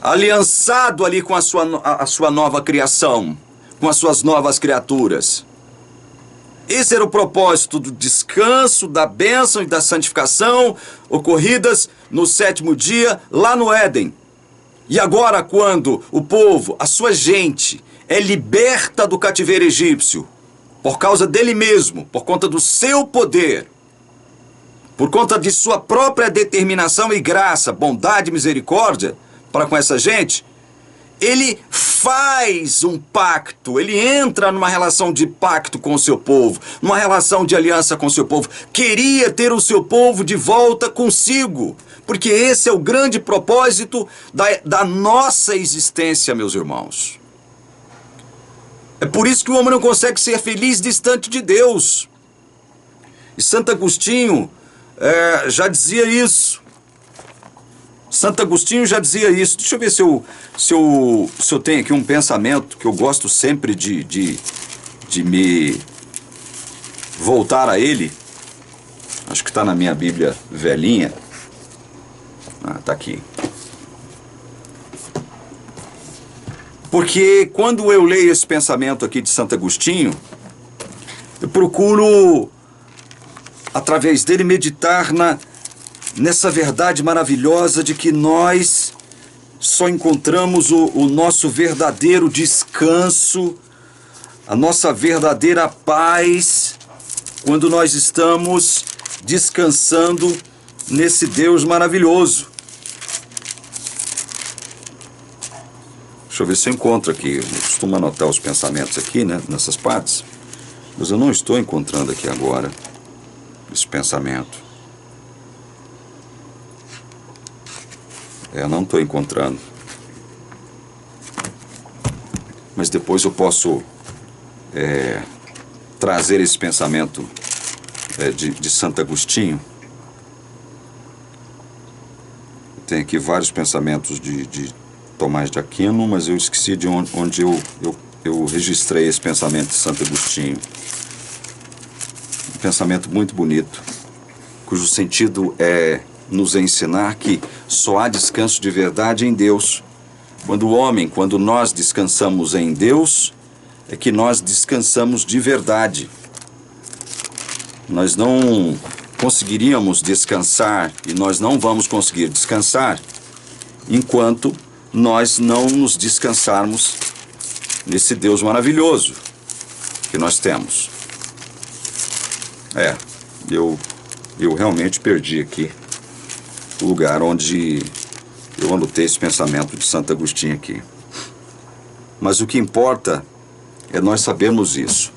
Aliançado ali com a sua nova criação, com as suas novas criaturas. Esse era o propósito do descanso, da bênção e da santificação ocorridas no 7º dia, lá no Éden. E agora, quando o povo, a sua gente, é liberta do cativeiro egípcio, por causa dele mesmo, por conta do seu poder, por conta de sua própria determinação e graça, bondade e misericórdia para com essa gente, ele faz um pacto, ele entra numa relação de pacto com o seu povo, numa relação de aliança com o seu povo. Queria ter o seu povo de volta consigo, porque esse é o grande propósito da nossa existência, meus irmãos. É por isso que o homem não consegue ser feliz distante de Deus. E Santo Agostinho já dizia isso. Santo Agostinho já dizia isso. Deixa eu ver se eu tenho aqui um pensamento que eu gosto sempre de me voltar a ele. Acho que está na minha Bíblia velhinha. Está aqui. Porque quando eu leio esse pensamento aqui de Santo Agostinho, eu procuro, através dele, meditar nessa verdade maravilhosa de que nós só encontramos o nosso verdadeiro descanso, a nossa verdadeira paz, quando nós estamos descansando nesse Deus maravilhoso. Deixa eu ver se eu encontro aqui. Eu costumo anotar os pensamentos aqui, né, nessas partes, mas eu não estou encontrando aqui agora esse pensamento. Não estou encontrando. Mas depois eu posso trazer esse pensamento de Santo Agostinho. Tem aqui vários pensamentos de Tomás de Aquino, mas eu esqueci de onde eu registrei esse pensamento de Santo Agostinho. Um pensamento muito bonito, cujo sentido é nos ensinar que só há descanso de verdade em Deus. Quando nós descansamos em Deus, é que nós descansamos de verdade. Nós não conseguiríamos descansar, e nós não vamos conseguir descansar, enquanto nós não nos descansarmos nesse Deus maravilhoso que nós temos. Eu realmente perdi aqui o lugar onde eu anotei esse pensamento de Santo Agostinho aqui. Mas o que importa é nós sabermos isso.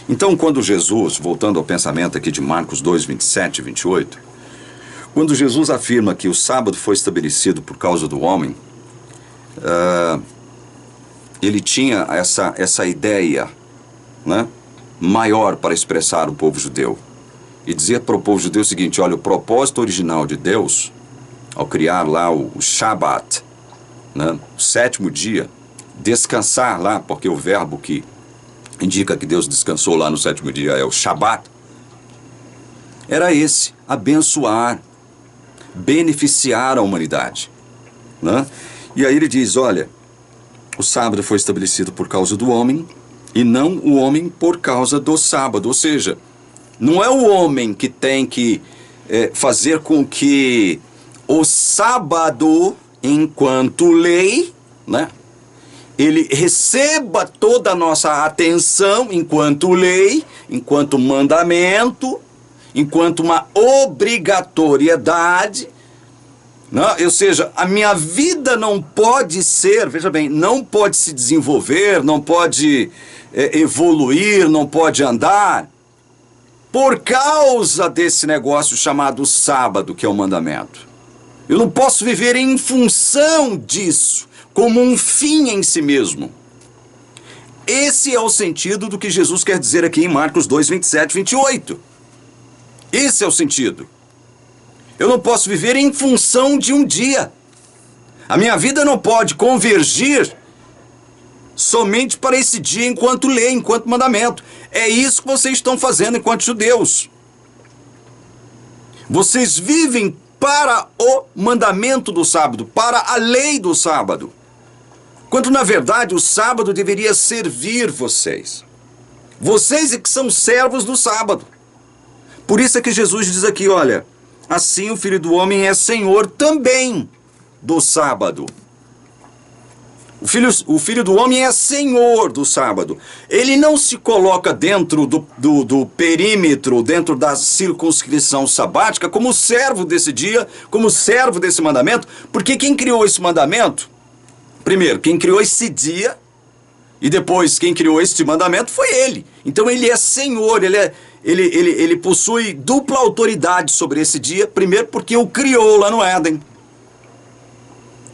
Então, quando Jesus, voltando ao pensamento aqui de Marcos 2, 27 e 28, quando Jesus afirma que o sábado foi estabelecido por causa do homem, ele tinha essa ideia, né, maior para expressar o povo judeu. E dizer para o povo judeu o seguinte: olha, o propósito original de Deus, ao criar lá o Shabat, né, o 7º dia, descansar lá, porque o verbo que indica que Deus descansou lá no 7º dia é o Shabat, era esse: abençoar, beneficiar a humanidade, né? E aí ele diz: olha, o sábado foi estabelecido por causa do homem e não o homem por causa do sábado. Ou seja, não é o homem que tem que fazer com que o sábado, enquanto lei, né, ele receba toda a nossa atenção enquanto lei, enquanto mandamento, enquanto uma obrigatoriedade, né? Ou seja, a minha vida não pode ser, veja bem, não pode se desenvolver, não pode evoluir, não pode andar por causa desse negócio chamado sábado, que é o mandamento. Eu não posso viver em função disso, como um fim em si mesmo. Esse é o sentido do que Jesus quer dizer aqui em Marcos 2, 27, 28. Esse é o sentido. Eu não posso viver em função de um dia. A minha vida não pode convergir somente para esse dia enquanto lei, enquanto mandamento. É isso que vocês estão fazendo enquanto judeus. Vocês vivem para o mandamento do sábado, para a lei do sábado. Quando na verdade o sábado deveria servir vocês. Vocês é que são servos do sábado. Por isso é que Jesus diz aqui, olha, assim o Filho do Homem é Senhor também do sábado. O filho do Homem é Senhor do sábado. Ele não se coloca dentro do perímetro, dentro da circunscrição sabática, como servo desse dia, como servo desse mandamento, porque quem criou esse mandamento, primeiro, quem criou esse dia, e depois quem criou este mandamento foi ele. Então ele é Senhor, ele possui dupla autoridade sobre esse dia, primeiro porque o criou lá no Éden,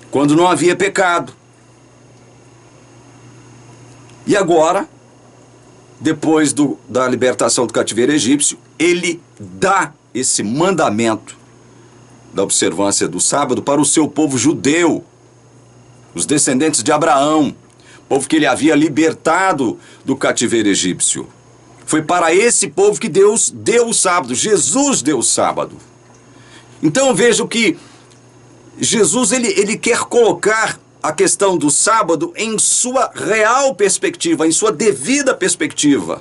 quando não havia pecado. E agora, depois da libertação do cativeiro egípcio, ele dá esse mandamento da observância do sábado para o seu povo judeu, os descendentes de Abraão, povo que ele havia libertado do cativeiro egípcio. Foi para esse povo que Deus deu o sábado, Jesus deu o sábado. Então vejo que Jesus ele quer colocar a questão do sábado em sua real perspectiva, em sua devida perspectiva.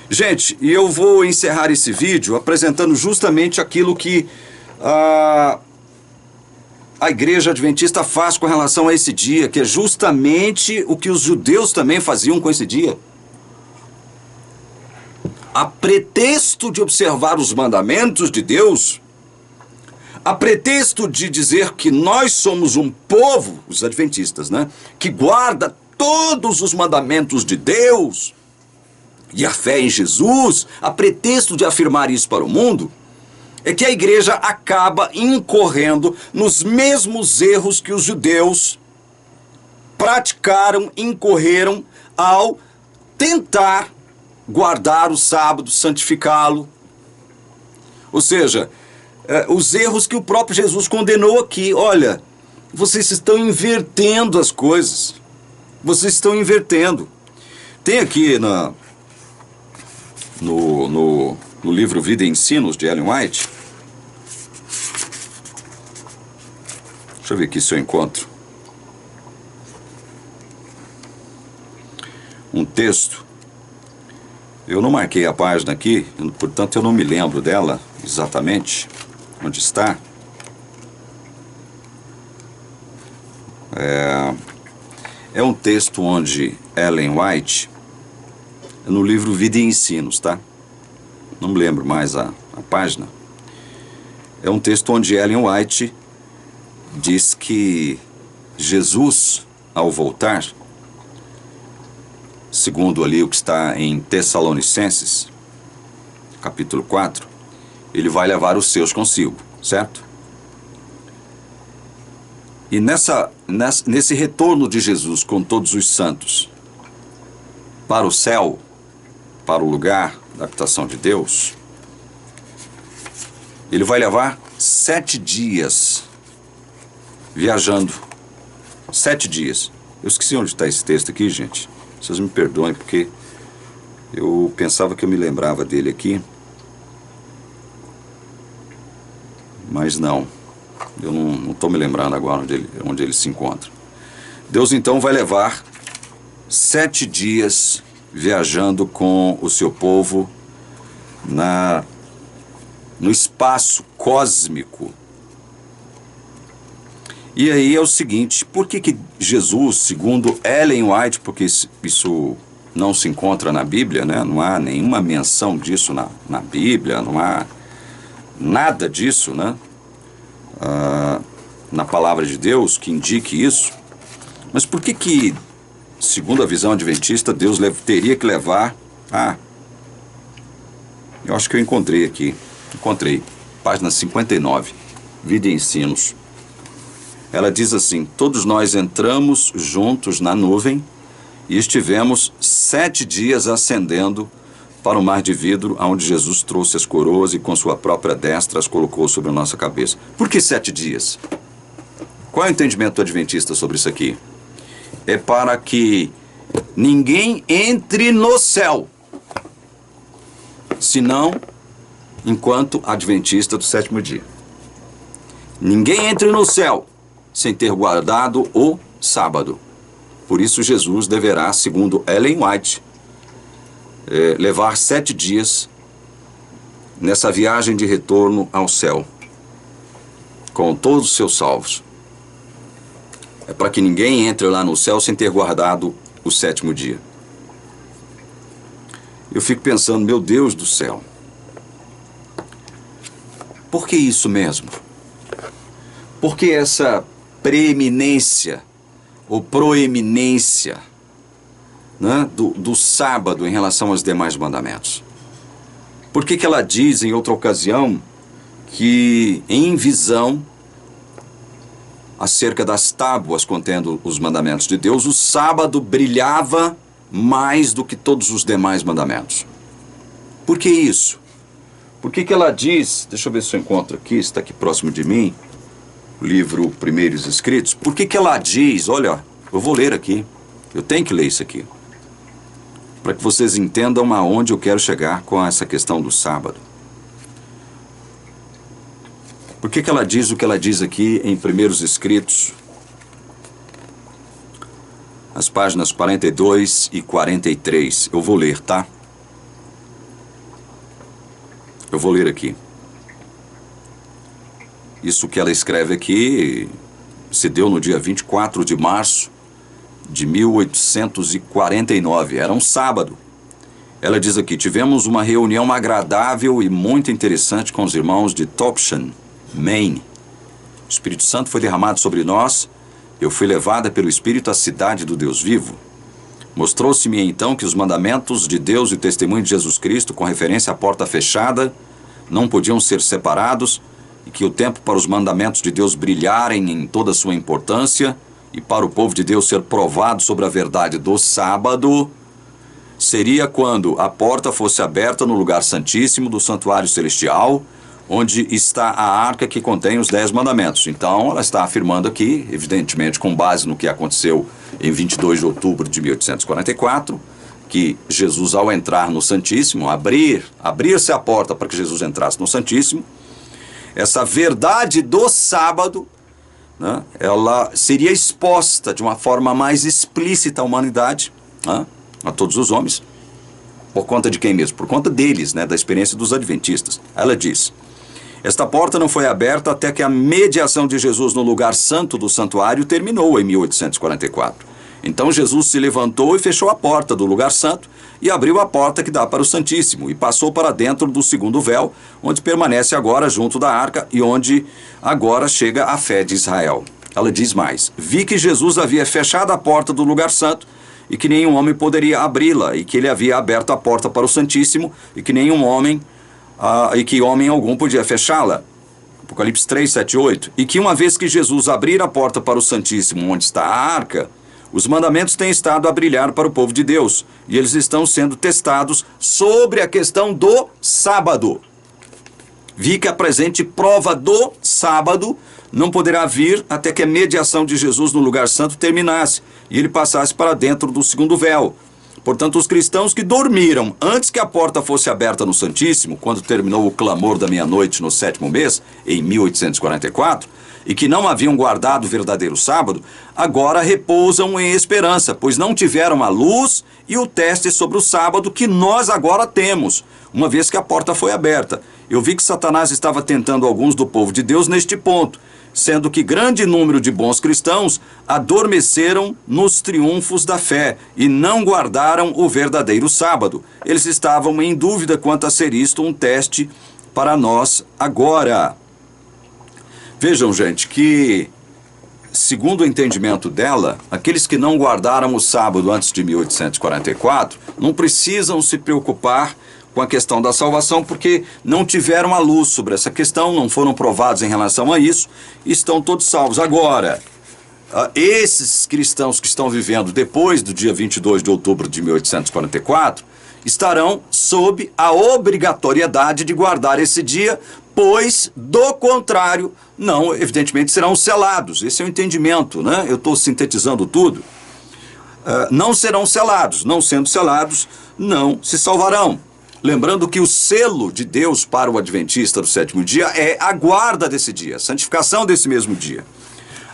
Gente, e eu vou encerrar esse vídeo apresentando justamente aquilo que a Igreja Adventista faz com relação a esse dia, que é justamente o que os judeus também faziam com esse dia. A pretexto de observar os mandamentos de Deus, a pretexto de dizer que nós somos um povo, os adventistas, né, que guarda todos os mandamentos de Deus e a fé em Jesus, a pretexto de afirmar isso para o mundo, é que a igreja acaba incorrendo nos mesmos erros que os judeus praticaram, incorreram ao tentar guardar o sábado, santificá-lo. Ou seja, os erros que o próprio Jesus condenou aqui. Olha, vocês estão invertendo as coisas. Vocês estão invertendo. Tem aqui no livro Vida e Ensinos, de Ellen White. Deixa eu ver aqui se eu encontro um texto. Eu não marquei a página aqui, portanto eu não me lembro dela exatamente onde está. É um texto onde Ellen White, no livro Vida e Ensinos, tá? Não me lembro mais a página. É um texto onde Ellen White diz que Jesus, ao voltar, segundo ali o que está em Tessalonicenses, capítulo 4, ele vai levar os seus consigo, certo? E nesse retorno de Jesus com todos os santos para o céu, para o lugar da habitação de Deus, ele vai levar 7 dias viajando. 7 dias. Eu esqueci onde está esse texto aqui, gente. Vocês me perdoem, porque eu pensava que eu me lembrava dele aqui. Mas não. Eu não estou me lembrando agora onde ele se encontra. Deus então vai levar 7 dias viajando com o seu povo no espaço cósmico. E aí é o seguinte, por que Jesus, segundo Ellen White, porque isso não se encontra na Bíblia, né? Não há nenhuma menção disso na Bíblia, não há nada disso, né? Na palavra de Deus que indique isso. Mas por que, segundo a visão adventista, Deus teria que levar a... Eu acho que eu encontrei aqui. Encontrei. Página 59. Vida e Ensinos. Ela diz assim: todos nós entramos juntos na nuvem e estivemos 7 dias ascendendo para o mar de vidro, onde Jesus trouxe as coroas e com sua própria destra as colocou sobre a nossa cabeça. Por que 7 dias? Qual é o entendimento adventista sobre isso aqui? É para que ninguém entre no céu, senão enquanto adventista do 7º dia. Ninguém entre no céu sem ter guardado o sábado. Por isso Jesus deverá, segundo Ellen White, levar 7 dias nessa viagem de retorno ao céu, com todos os seus salvos. É para que ninguém entre lá no céu sem ter guardado o 7º dia. Eu fico pensando, meu Deus do céu, por que isso mesmo? Por que essa preeminência ou proeminência, né, do sábado em relação aos demais mandamentos? Por que ela diz em outra ocasião que em visão acerca das tábuas contendo os mandamentos de Deus, o sábado brilhava mais do que todos os demais mandamentos? Por que isso? Por que ela diz, deixa eu ver se eu encontro aqui, está aqui próximo de mim, o livro Primeiros Escritos. Por que ela diz, olha, eu vou ler aqui, eu tenho que ler isso aqui, para que vocês entendam aonde eu quero chegar com essa questão do sábado. Por que ela diz o que ela diz aqui em Primeiros Escritos, as páginas 42 e 43? Eu vou ler, tá? Eu vou ler aqui. Isso que ela escreve aqui se deu no dia 24 de março de 1849. Era um sábado. Ela diz aqui: tivemos uma reunião agradável e muito interessante com os irmãos de Topsham, Maine. O Espírito Santo foi derramado sobre nós. Eu fui levada pelo Espírito à cidade do Deus vivo. Mostrou-se-me então que os mandamentos de Deus e o testemunho de Jesus Cristo, com referência à porta fechada, não podiam ser separados, e que o tempo para os mandamentos de Deus brilharem em toda a sua importância e para o povo de Deus ser provado sobre a verdade do sábado seria quando a porta fosse aberta no lugar santíssimo do santuário celestial, onde está a arca que contém os 10 mandamentos. Então, ela está afirmando aqui, evidentemente com base no que aconteceu em 22 de outubro de 1844, que Jesus, ao entrar no Santíssimo, abrir-se a porta para que Jesus entrasse no Santíssimo, essa verdade do sábado, né, ela seria exposta de uma forma mais explícita à humanidade, né, a todos os homens. Por conta de quem mesmo? Por conta deles, né, da experiência dos adventistas. Ela diz: esta porta não foi aberta até que a mediação de Jesus no lugar santo do santuário terminou em 1844. Então Jesus se levantou e fechou a porta do lugar santo e abriu a porta que dá para o Santíssimo e passou para dentro do segundo véu, onde permanece agora junto da arca e onde agora chega a fé de Israel. Ela diz mais: vi que Jesus havia fechado a porta do lugar santo e que nenhum homem poderia abri-la, e que ele havia aberto a porta para o Santíssimo e que nenhum homem e que homem algum podia fechá-la. Apocalipse 3, 7, 8. E que uma vez que Jesus abrir a porta para o Santíssimo, onde está a arca, os mandamentos têm estado a brilhar para o povo de Deus, e eles estão sendo testados sobre a questão do sábado. Vi que a presente prova do sábado não poderá vir até que a mediação de Jesus no lugar santo terminasse, e ele passasse para dentro do segundo véu, Portanto, os cristãos que dormiram antes que a porta fosse aberta no Santíssimo, quando terminou o clamor da meia-noite no 7º mês, em 1844, e que não haviam guardado o verdadeiro sábado, agora repousam em esperança, pois não tiveram a luz e o teste sobre o sábado que nós agora temos, uma vez que a porta foi aberta. Eu vi que Satanás estava tentando alguns do povo de Deus neste ponto, sendo que grande número de bons cristãos adormeceram nos triunfos da fé e não guardaram o verdadeiro sábado. Eles estavam em dúvida quanto a ser isto um teste para nós agora. Vejam, gente, que, segundo o entendimento dela, aqueles que não guardaram o sábado antes de 1844 não precisam se preocupar com a questão da salvação, porque não tiveram a luz sobre essa questão, não foram provados em relação a isso, e estão todos salvos. Agora, esses cristãos que estão vivendo depois do dia 22 de outubro de 1844, estarão sob a obrigatoriedade de guardar esse dia, pois, do contrário, não, evidentemente, serão selados. Esse é o entendimento, né? Eu estou sintetizando tudo. Não serão selados. Não sendo selados, não se salvarão. Lembrando que o selo de Deus para o adventista do 7º dia é a guarda desse dia, a santificação desse mesmo dia.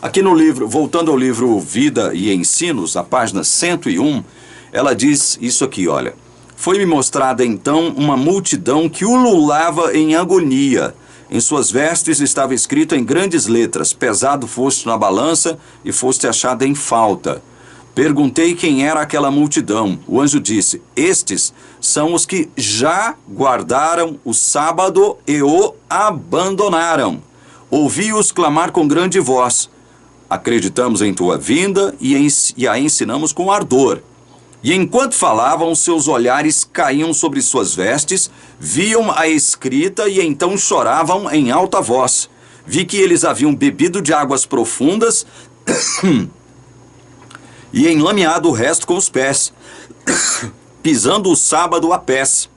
Aqui no livro, voltando ao livro Vida e Ensinos, a página 101, ela diz isso aqui, olha. Foi-me mostrada então uma multidão que ululava em agonia. Em suas vestes estava escrito em grandes letras: pesado foste na balança e foste achado em falta. Perguntei quem era aquela multidão. O anjo disse: estes são os que já guardaram o sábado e o abandonaram. Ouvi-os clamar com grande voz: acreditamos em tua vinda e a ensinamos com ardor. E enquanto falavam, seus olhares caíam sobre suas vestes, viam a escrita e então choravam em alta voz. Vi que eles haviam bebido de águas profundas e enlameado o resto com os pés, pisando o sábado a pés.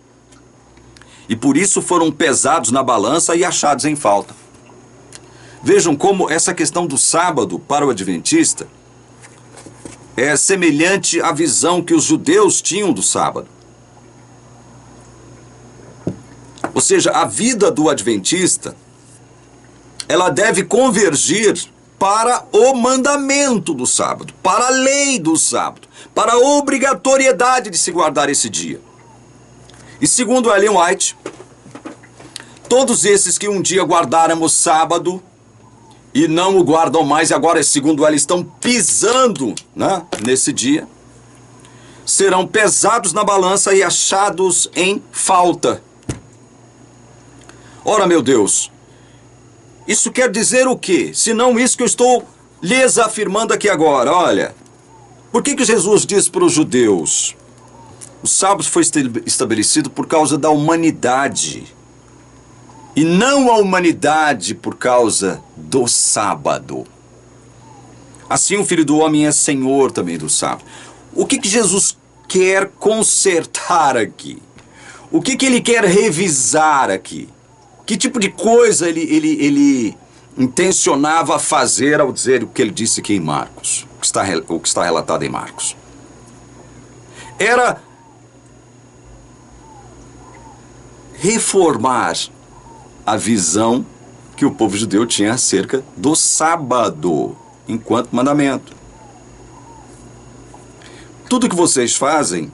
E por isso foram pesados na balança e achados em falta. Vejam como essa questão do sábado para o adventista é semelhante à visão que os judeus tinham do sábado. Ou seja, a vida do adventista, ela deve convergir para o mandamento do sábado, para a lei do sábado, para a obrigatoriedade de se guardar esse dia. E segundo Ellen White, todos esses que um dia guardaram o sábado e não o guardam mais, e agora, segundo ela, estão pisando, né, nesse dia, serão pesados na balança e achados em falta. Ora, meu Deus, isso quer dizer o quê? Se não isso que eu estou lhes afirmando aqui agora. Olha, por que Jesus diz para os judeus: o sábado foi estabelecido por causa da humanidade, e não a humanidade por causa do sábado. Assim o Filho do Homem é Senhor também do sábado. O que Jesus quer consertar aqui? O que ele quer revisar aqui? Que tipo de coisa ele intencionava fazer ao dizer o que ele disse aqui em Marcos? O que está relatado em Marcos. Era reformar a visão que o povo judeu tinha acerca do sábado, enquanto mandamento. Tudo que vocês fazem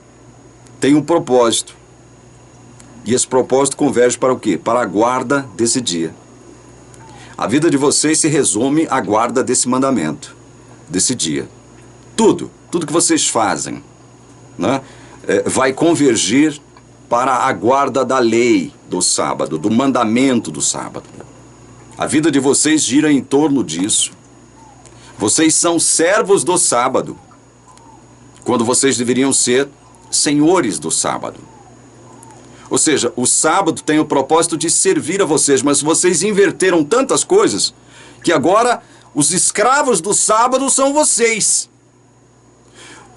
tem um propósito. E esse propósito converge para o quê? Para a guarda desse dia. A vida de vocês se resume à guarda desse mandamento, desse dia. Tudo que vocês fazem, né, vai convergir para a guarda da lei do sábado, do mandamento do sábado. A vida de vocês gira em torno disso. Vocês são servos do sábado, quando vocês deveriam ser senhores do sábado. Ou seja, o sábado tem o propósito de servir a vocês, mas vocês inverteram tantas coisas que agora os escravos do sábado são vocês.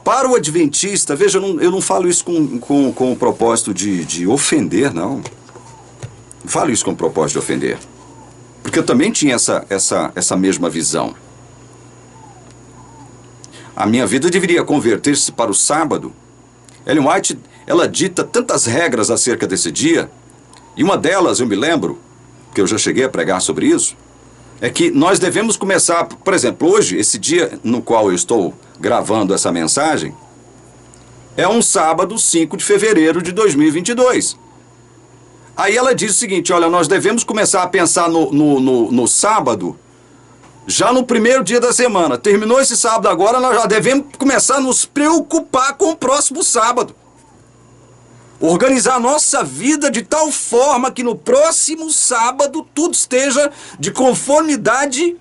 Para o adventista, veja, eu não falo isso com o propósito de ofender, não. Não falo isso com o propósito de ofender. Porque eu também tinha essa mesma visão. A minha vida deveria converter-se para o sábado Ellen White, ela dita tantas regras acerca desse dia, e uma delas, eu me lembro, que eu já cheguei a pregar sobre isso, é que nós devemos começar, por exemplo, hoje, esse dia no qual eu estou gravando essa mensagem, é um sábado, 5 de fevereiro de 2022. Aí ela diz o seguinte, olha, nós devemos começar a pensar no sábado, já no primeiro dia da semana. Terminou esse sábado agora, nós já devemos começar a nos preocupar com o próximo sábado. Organizar a nossa vida de tal forma que no próximo sábado tudo esteja de conformidade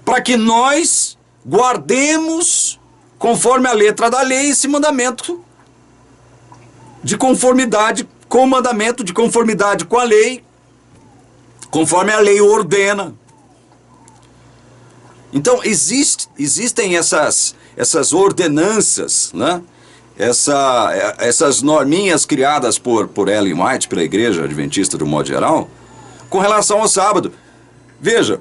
para que nós guardemos, conforme a letra da lei, esse mandamento de conformidade com o mandamento, de conformidade com a lei, conforme a lei ordena. Então, existem essas ordenanças, né? Essas norminhas criadas por Ellen White, pela Igreja Adventista do modo geral, com relação ao sábado. Veja,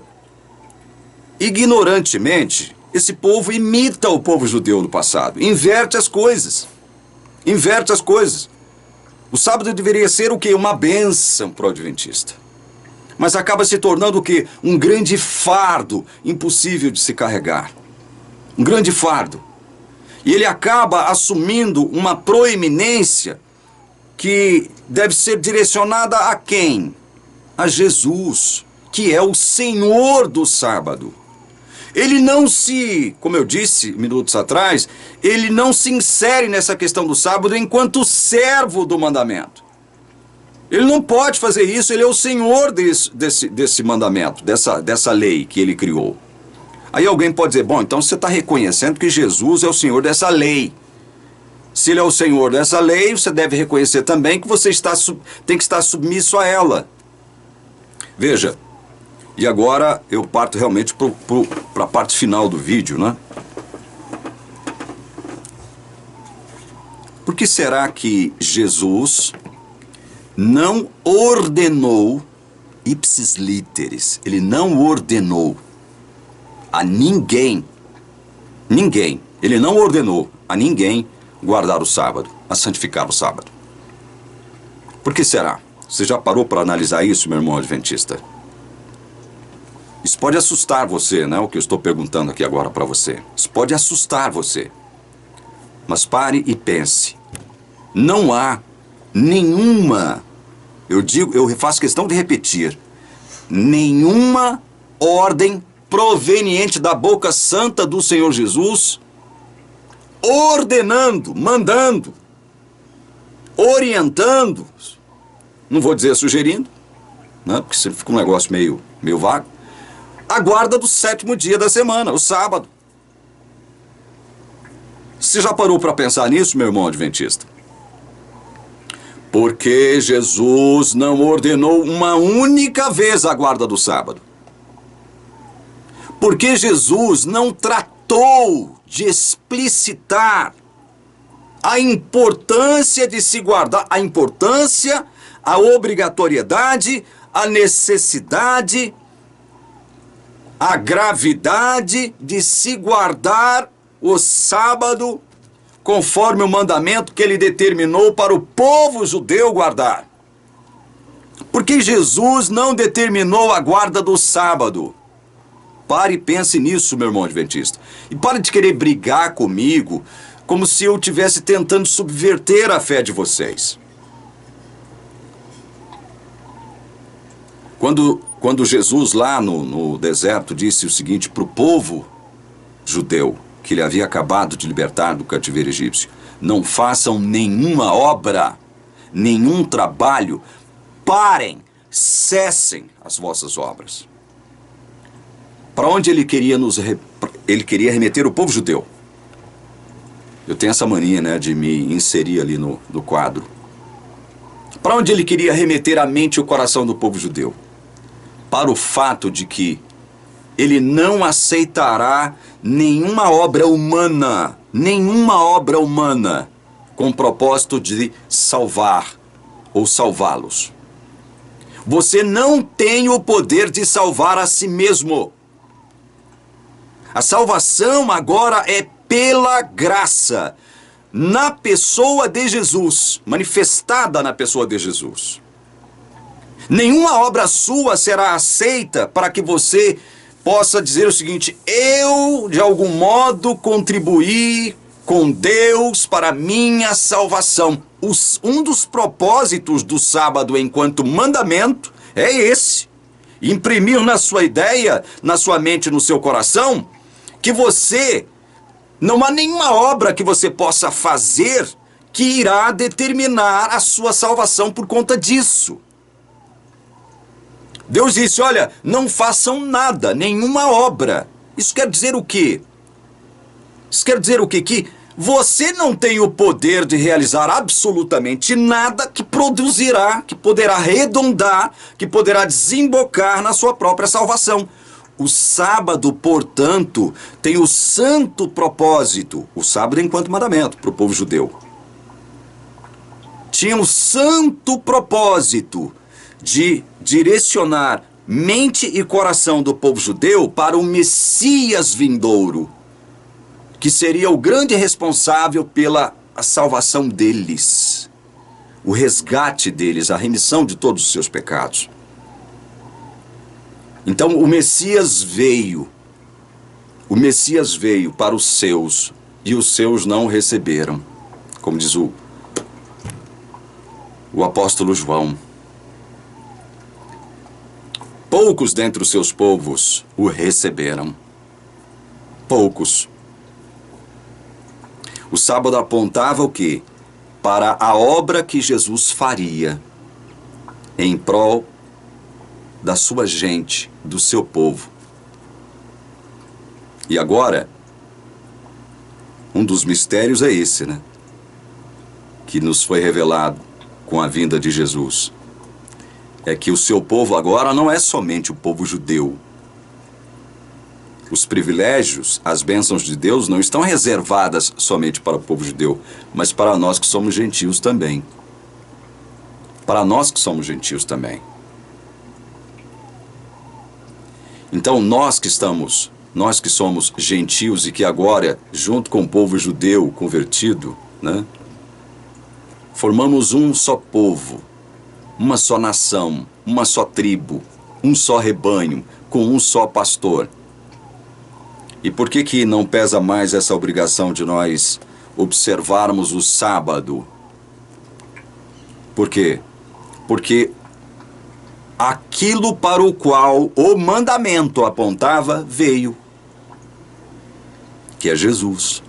ignorantemente, esse povo imita o povo judeu do passado, inverte as coisas. Inverte as coisas. O sábado deveria ser o quê? Uma bênção para o adventista. Mas acaba se tornando o quê? Um grande fardo impossível de se carregar. Um grande fardo. E ele acaba assumindo uma proeminência que deve ser direcionada a quem? A Jesus, que é o Senhor do sábado. Ele não se, como eu disse minutos atrás, ele não se insere nessa questão do sábado enquanto servo do mandamento. Ele não pode fazer isso, ele é o Senhor desse mandamento, dessa lei que ele criou. Aí alguém pode dizer, bom, então você está reconhecendo que Jesus é o Senhor dessa lei. Se ele é o Senhor dessa lei, você deve reconhecer também que você tem que estar submisso a ela. Veja, e agora eu parto realmente para a parte final do vídeo, né? Por que será que Jesus não ordenou ipsis literis? Ele não ordenou a ninguém, ele não ordenou a ninguém guardar o sábado, a santificar o sábado. Por que será? Você já parou para analisar isso, meu irmão adventista? Isso pode assustar você, né? O que eu estou perguntando aqui agora para você. Isso pode assustar você. Mas pare e pense. Não há nenhuma, eu faço questão de repetir, nenhuma ordem proveniente da boca santa do Senhor Jesus, ordenando, mandando, orientando, não vou dizer sugerindo, né, porque fica um negócio meio vago, a guarda do 7º dia da semana, o sábado. Você já parou para pensar nisso, meu irmão adventista? Porque Jesus não ordenou uma única vez a guarda do sábado. Porque Jesus não tratou de explicitar a importância de se guardar, a importância, a obrigatoriedade, a necessidade, a gravidade de se guardar o sábado conforme o mandamento que ele determinou para o povo judeu guardar. Porque Jesus não determinou a guarda do sábado. Pare e pense nisso, meu irmão adventista. E pare de querer brigar comigo como se eu estivesse tentando subverter a fé de vocês. Quando Jesus lá no deserto disse o seguinte para o povo judeu, que ele havia acabado de libertar do cativeiro egípcio: não façam nenhuma obra, nenhum trabalho, parem, cessem as vossas obras. Para onde ele queria ele queria remeter o povo judeu. Eu tenho essa mania, né, de me inserir ali no quadro. Para onde ele queria remeter a mente e o coração do povo judeu? Para o fato de que ele não aceitará nenhuma obra humana com o propósito de salvar ou salvá-los. Você não tem o poder de salvar a si mesmo. A salvação agora é pela graça. na pessoa de Jesus, manifestada na pessoa de Jesus. Nenhuma obra sua será aceita para que você possa dizer o seguinte: eu, de algum modo, contribuí com Deus para a minha salvação. Um dos propósitos do sábado enquanto mandamento é esse: imprimir na sua ideia, na sua mente, no seu coração, que você, não há nenhuma obra que você possa fazer que irá determinar a sua salvação por conta disso. Deus disse: olha, não façam nada, nenhuma obra. Isso quer dizer o quê? Isso quer dizer o quê? Que você não tem o poder de realizar absolutamente nada que produzirá, que poderá arredondar, que poderá desembocar na sua própria salvação. O sábado, portanto, tem o santo propósito, o sábado enquanto mandamento para o povo judeu. Tinha o santo propósito de direcionar mente e coração do povo judeu para o Messias vindouro, que seria o grande responsável pela salvação deles, o resgate deles, a remissão de todos os seus pecados. Então o Messias veio para os seus, e os seus não o receberam, como diz o apóstolo João. Poucos dentre os seus povos o receberam. Poucos. O sábado apontava o quê? Para a obra que Jesus faria em prol da sua gente, do seu povo. E agora, um dos mistérios é esse, né? Que nos foi revelado com a vinda de Jesus. É que o seu povo agora não é somente o povo judeu. Os privilégios, as bênçãos de Deus não estão reservadas somente para o povo judeu, mas para nós que somos gentios também. Para nós que somos gentios também. Então nós que somos gentios e que agora, junto com o povo judeu convertido, né, formamos um só povo, uma só nação, uma só tribo, um só rebanho, com um só pastor. E por que não pesa mais essa obrigação de nós observarmos o sábado? Por quê? Porque aquilo para o qual o mandamento apontava veio, que é Jesus.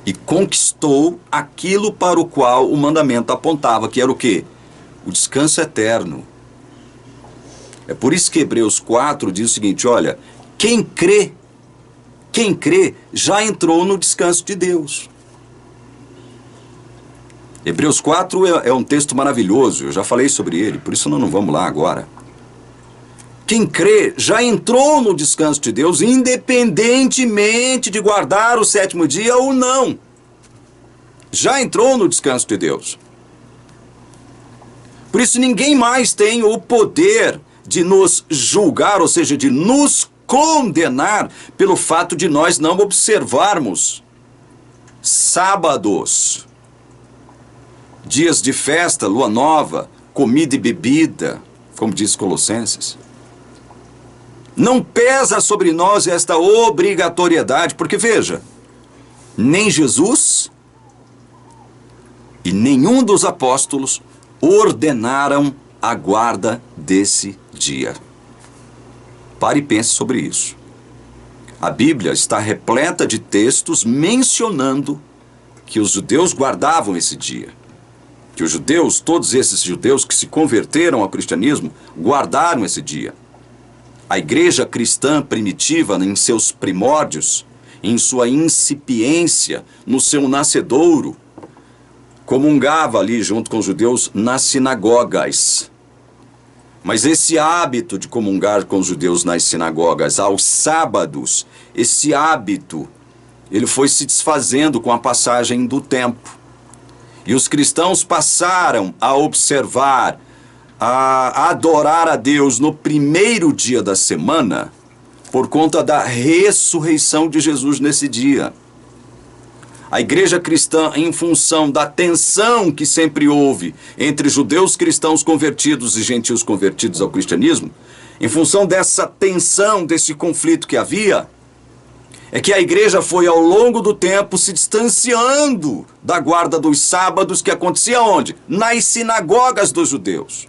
E conquistou aquilo para o qual o mandamento apontava, que era o quê? O descanso eterno. É por isso que Hebreus 4 diz o seguinte: olha, quem crê já entrou no descanso de Deus. Hebreus 4 é um texto maravilhoso, eu já falei sobre ele, por isso não vamos lá agora. Quem crê já entrou no descanso de Deus, independentemente de guardar o sétimo dia ou não. Já entrou no descanso de Deus. Por isso ninguém mais tem o poder de nos julgar, ou seja, de nos condenar pelo fato de nós não observarmos sábados, dias de festa, lua nova, comida e bebida, como diz Colossenses. Não pesa sobre nós esta obrigatoriedade, porque veja, nem Jesus e nenhum dos apóstolos ordenaram a guarda desse dia. Pare e pense sobre isso. A Bíblia está repleta de textos mencionando que os judeus guardavam esse dia. Que os judeus, todos esses judeus que se converteram ao cristianismo, guardaram esse dia. A igreja cristã primitiva, em seus primórdios, em sua incipiência, no seu nascedouro, comungava ali junto com os judeus nas sinagogas. Mas esse hábito de comungar com os judeus nas sinagogas aos sábados, esse hábito, ele foi se desfazendo com a passagem do tempo. E os cristãos passaram a observar, a adorar a Deus no primeiro dia da semana, por conta da ressurreição de Jesus nesse dia. A igreja cristã, em função da tensão que sempre houve entre judeus cristãos convertidos e gentios convertidos ao cristianismo, em função dessa tensão, desse conflito que havia, é que a igreja foi ao longo do tempo se distanciando da guarda dos sábados que acontecia onde? Nas sinagogas dos judeus.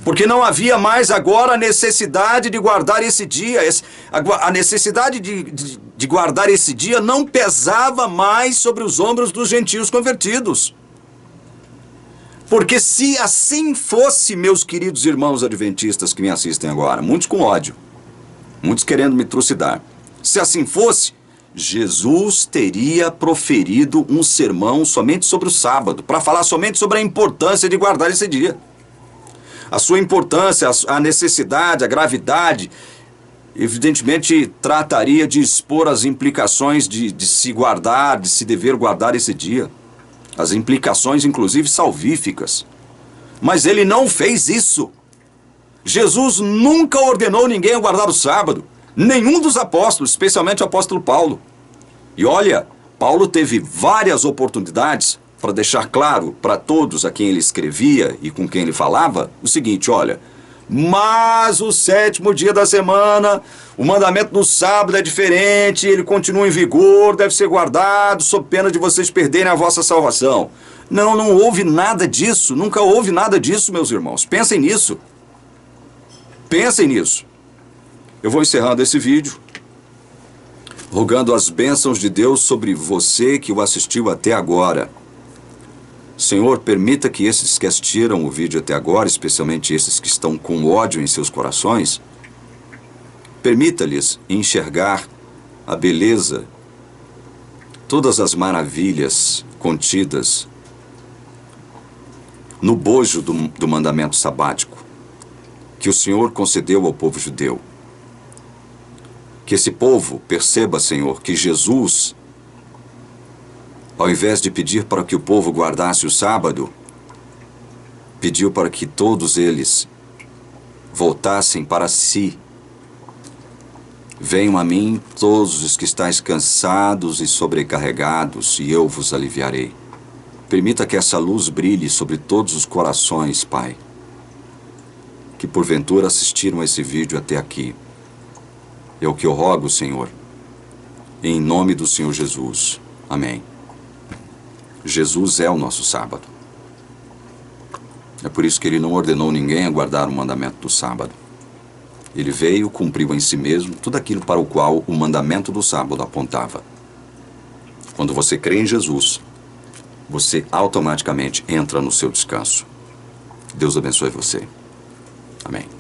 Porque não havia mais agora a necessidade de guardar esse dia. A necessidade de guardar esse dia não pesava mais sobre os ombros dos gentios convertidos. Porque se assim fosse, meus queridos irmãos adventistas que me assistem agora, muitos com ódio, muitos querendo me trucidar, se assim fosse, Jesus teria proferido um sermão somente sobre o sábado, para falar somente sobre a importância de guardar esse dia. A sua importância, a necessidade, a gravidade, evidentemente trataria de expor as implicações de se guardar, de se dever guardar esse dia. As implicações, inclusive, salvíficas. Mas ele não fez isso. Jesus nunca ordenou ninguém a guardar o sábado. Nenhum dos apóstolos, especialmente o apóstolo Paulo. E olha, Paulo teve várias oportunidades para deixar claro para todos a quem ele escrevia e com quem ele falava o seguinte, olha, mas o sétimo dia da semana, o mandamento do sábado é diferente, ele continua em vigor, deve ser guardado, sob pena de vocês perderem a vossa salvação. Não, não houve nada disso, nunca houve nada disso, meus irmãos. Pensem nisso. Pensem nisso. Eu vou encerrando esse vídeo, rogando as bênçãos de Deus sobre você que o assistiu até agora. Senhor, permita que esses que assistiram o vídeo até agora, especialmente esses que estão com ódio em seus corações, permita-lhes enxergar a beleza, todas as maravilhas contidas no bojo do mandamento sabático que o Senhor concedeu ao povo judeu. Que esse povo perceba, Senhor, que Jesus, ao invés de pedir para que o povo guardasse o sábado, pediu para que todos eles voltassem para si. Venham a mim todos os que estáis cansados e sobrecarregados, e eu vos aliviarei. Permita que essa luz brilhe sobre todos os corações, Pai, que porventura assistiram a esse vídeo até aqui. É o que eu rogo, Senhor, em nome do Senhor Jesus. Amém. Jesus é o nosso sábado. É por isso que ele não ordenou ninguém a guardar o mandamento do sábado. Ele veio, cumpriu em si mesmo tudo aquilo para o qual o mandamento do sábado apontava. Quando você crê em Jesus, você automaticamente entra no seu descanso. Deus abençoe você. Amém.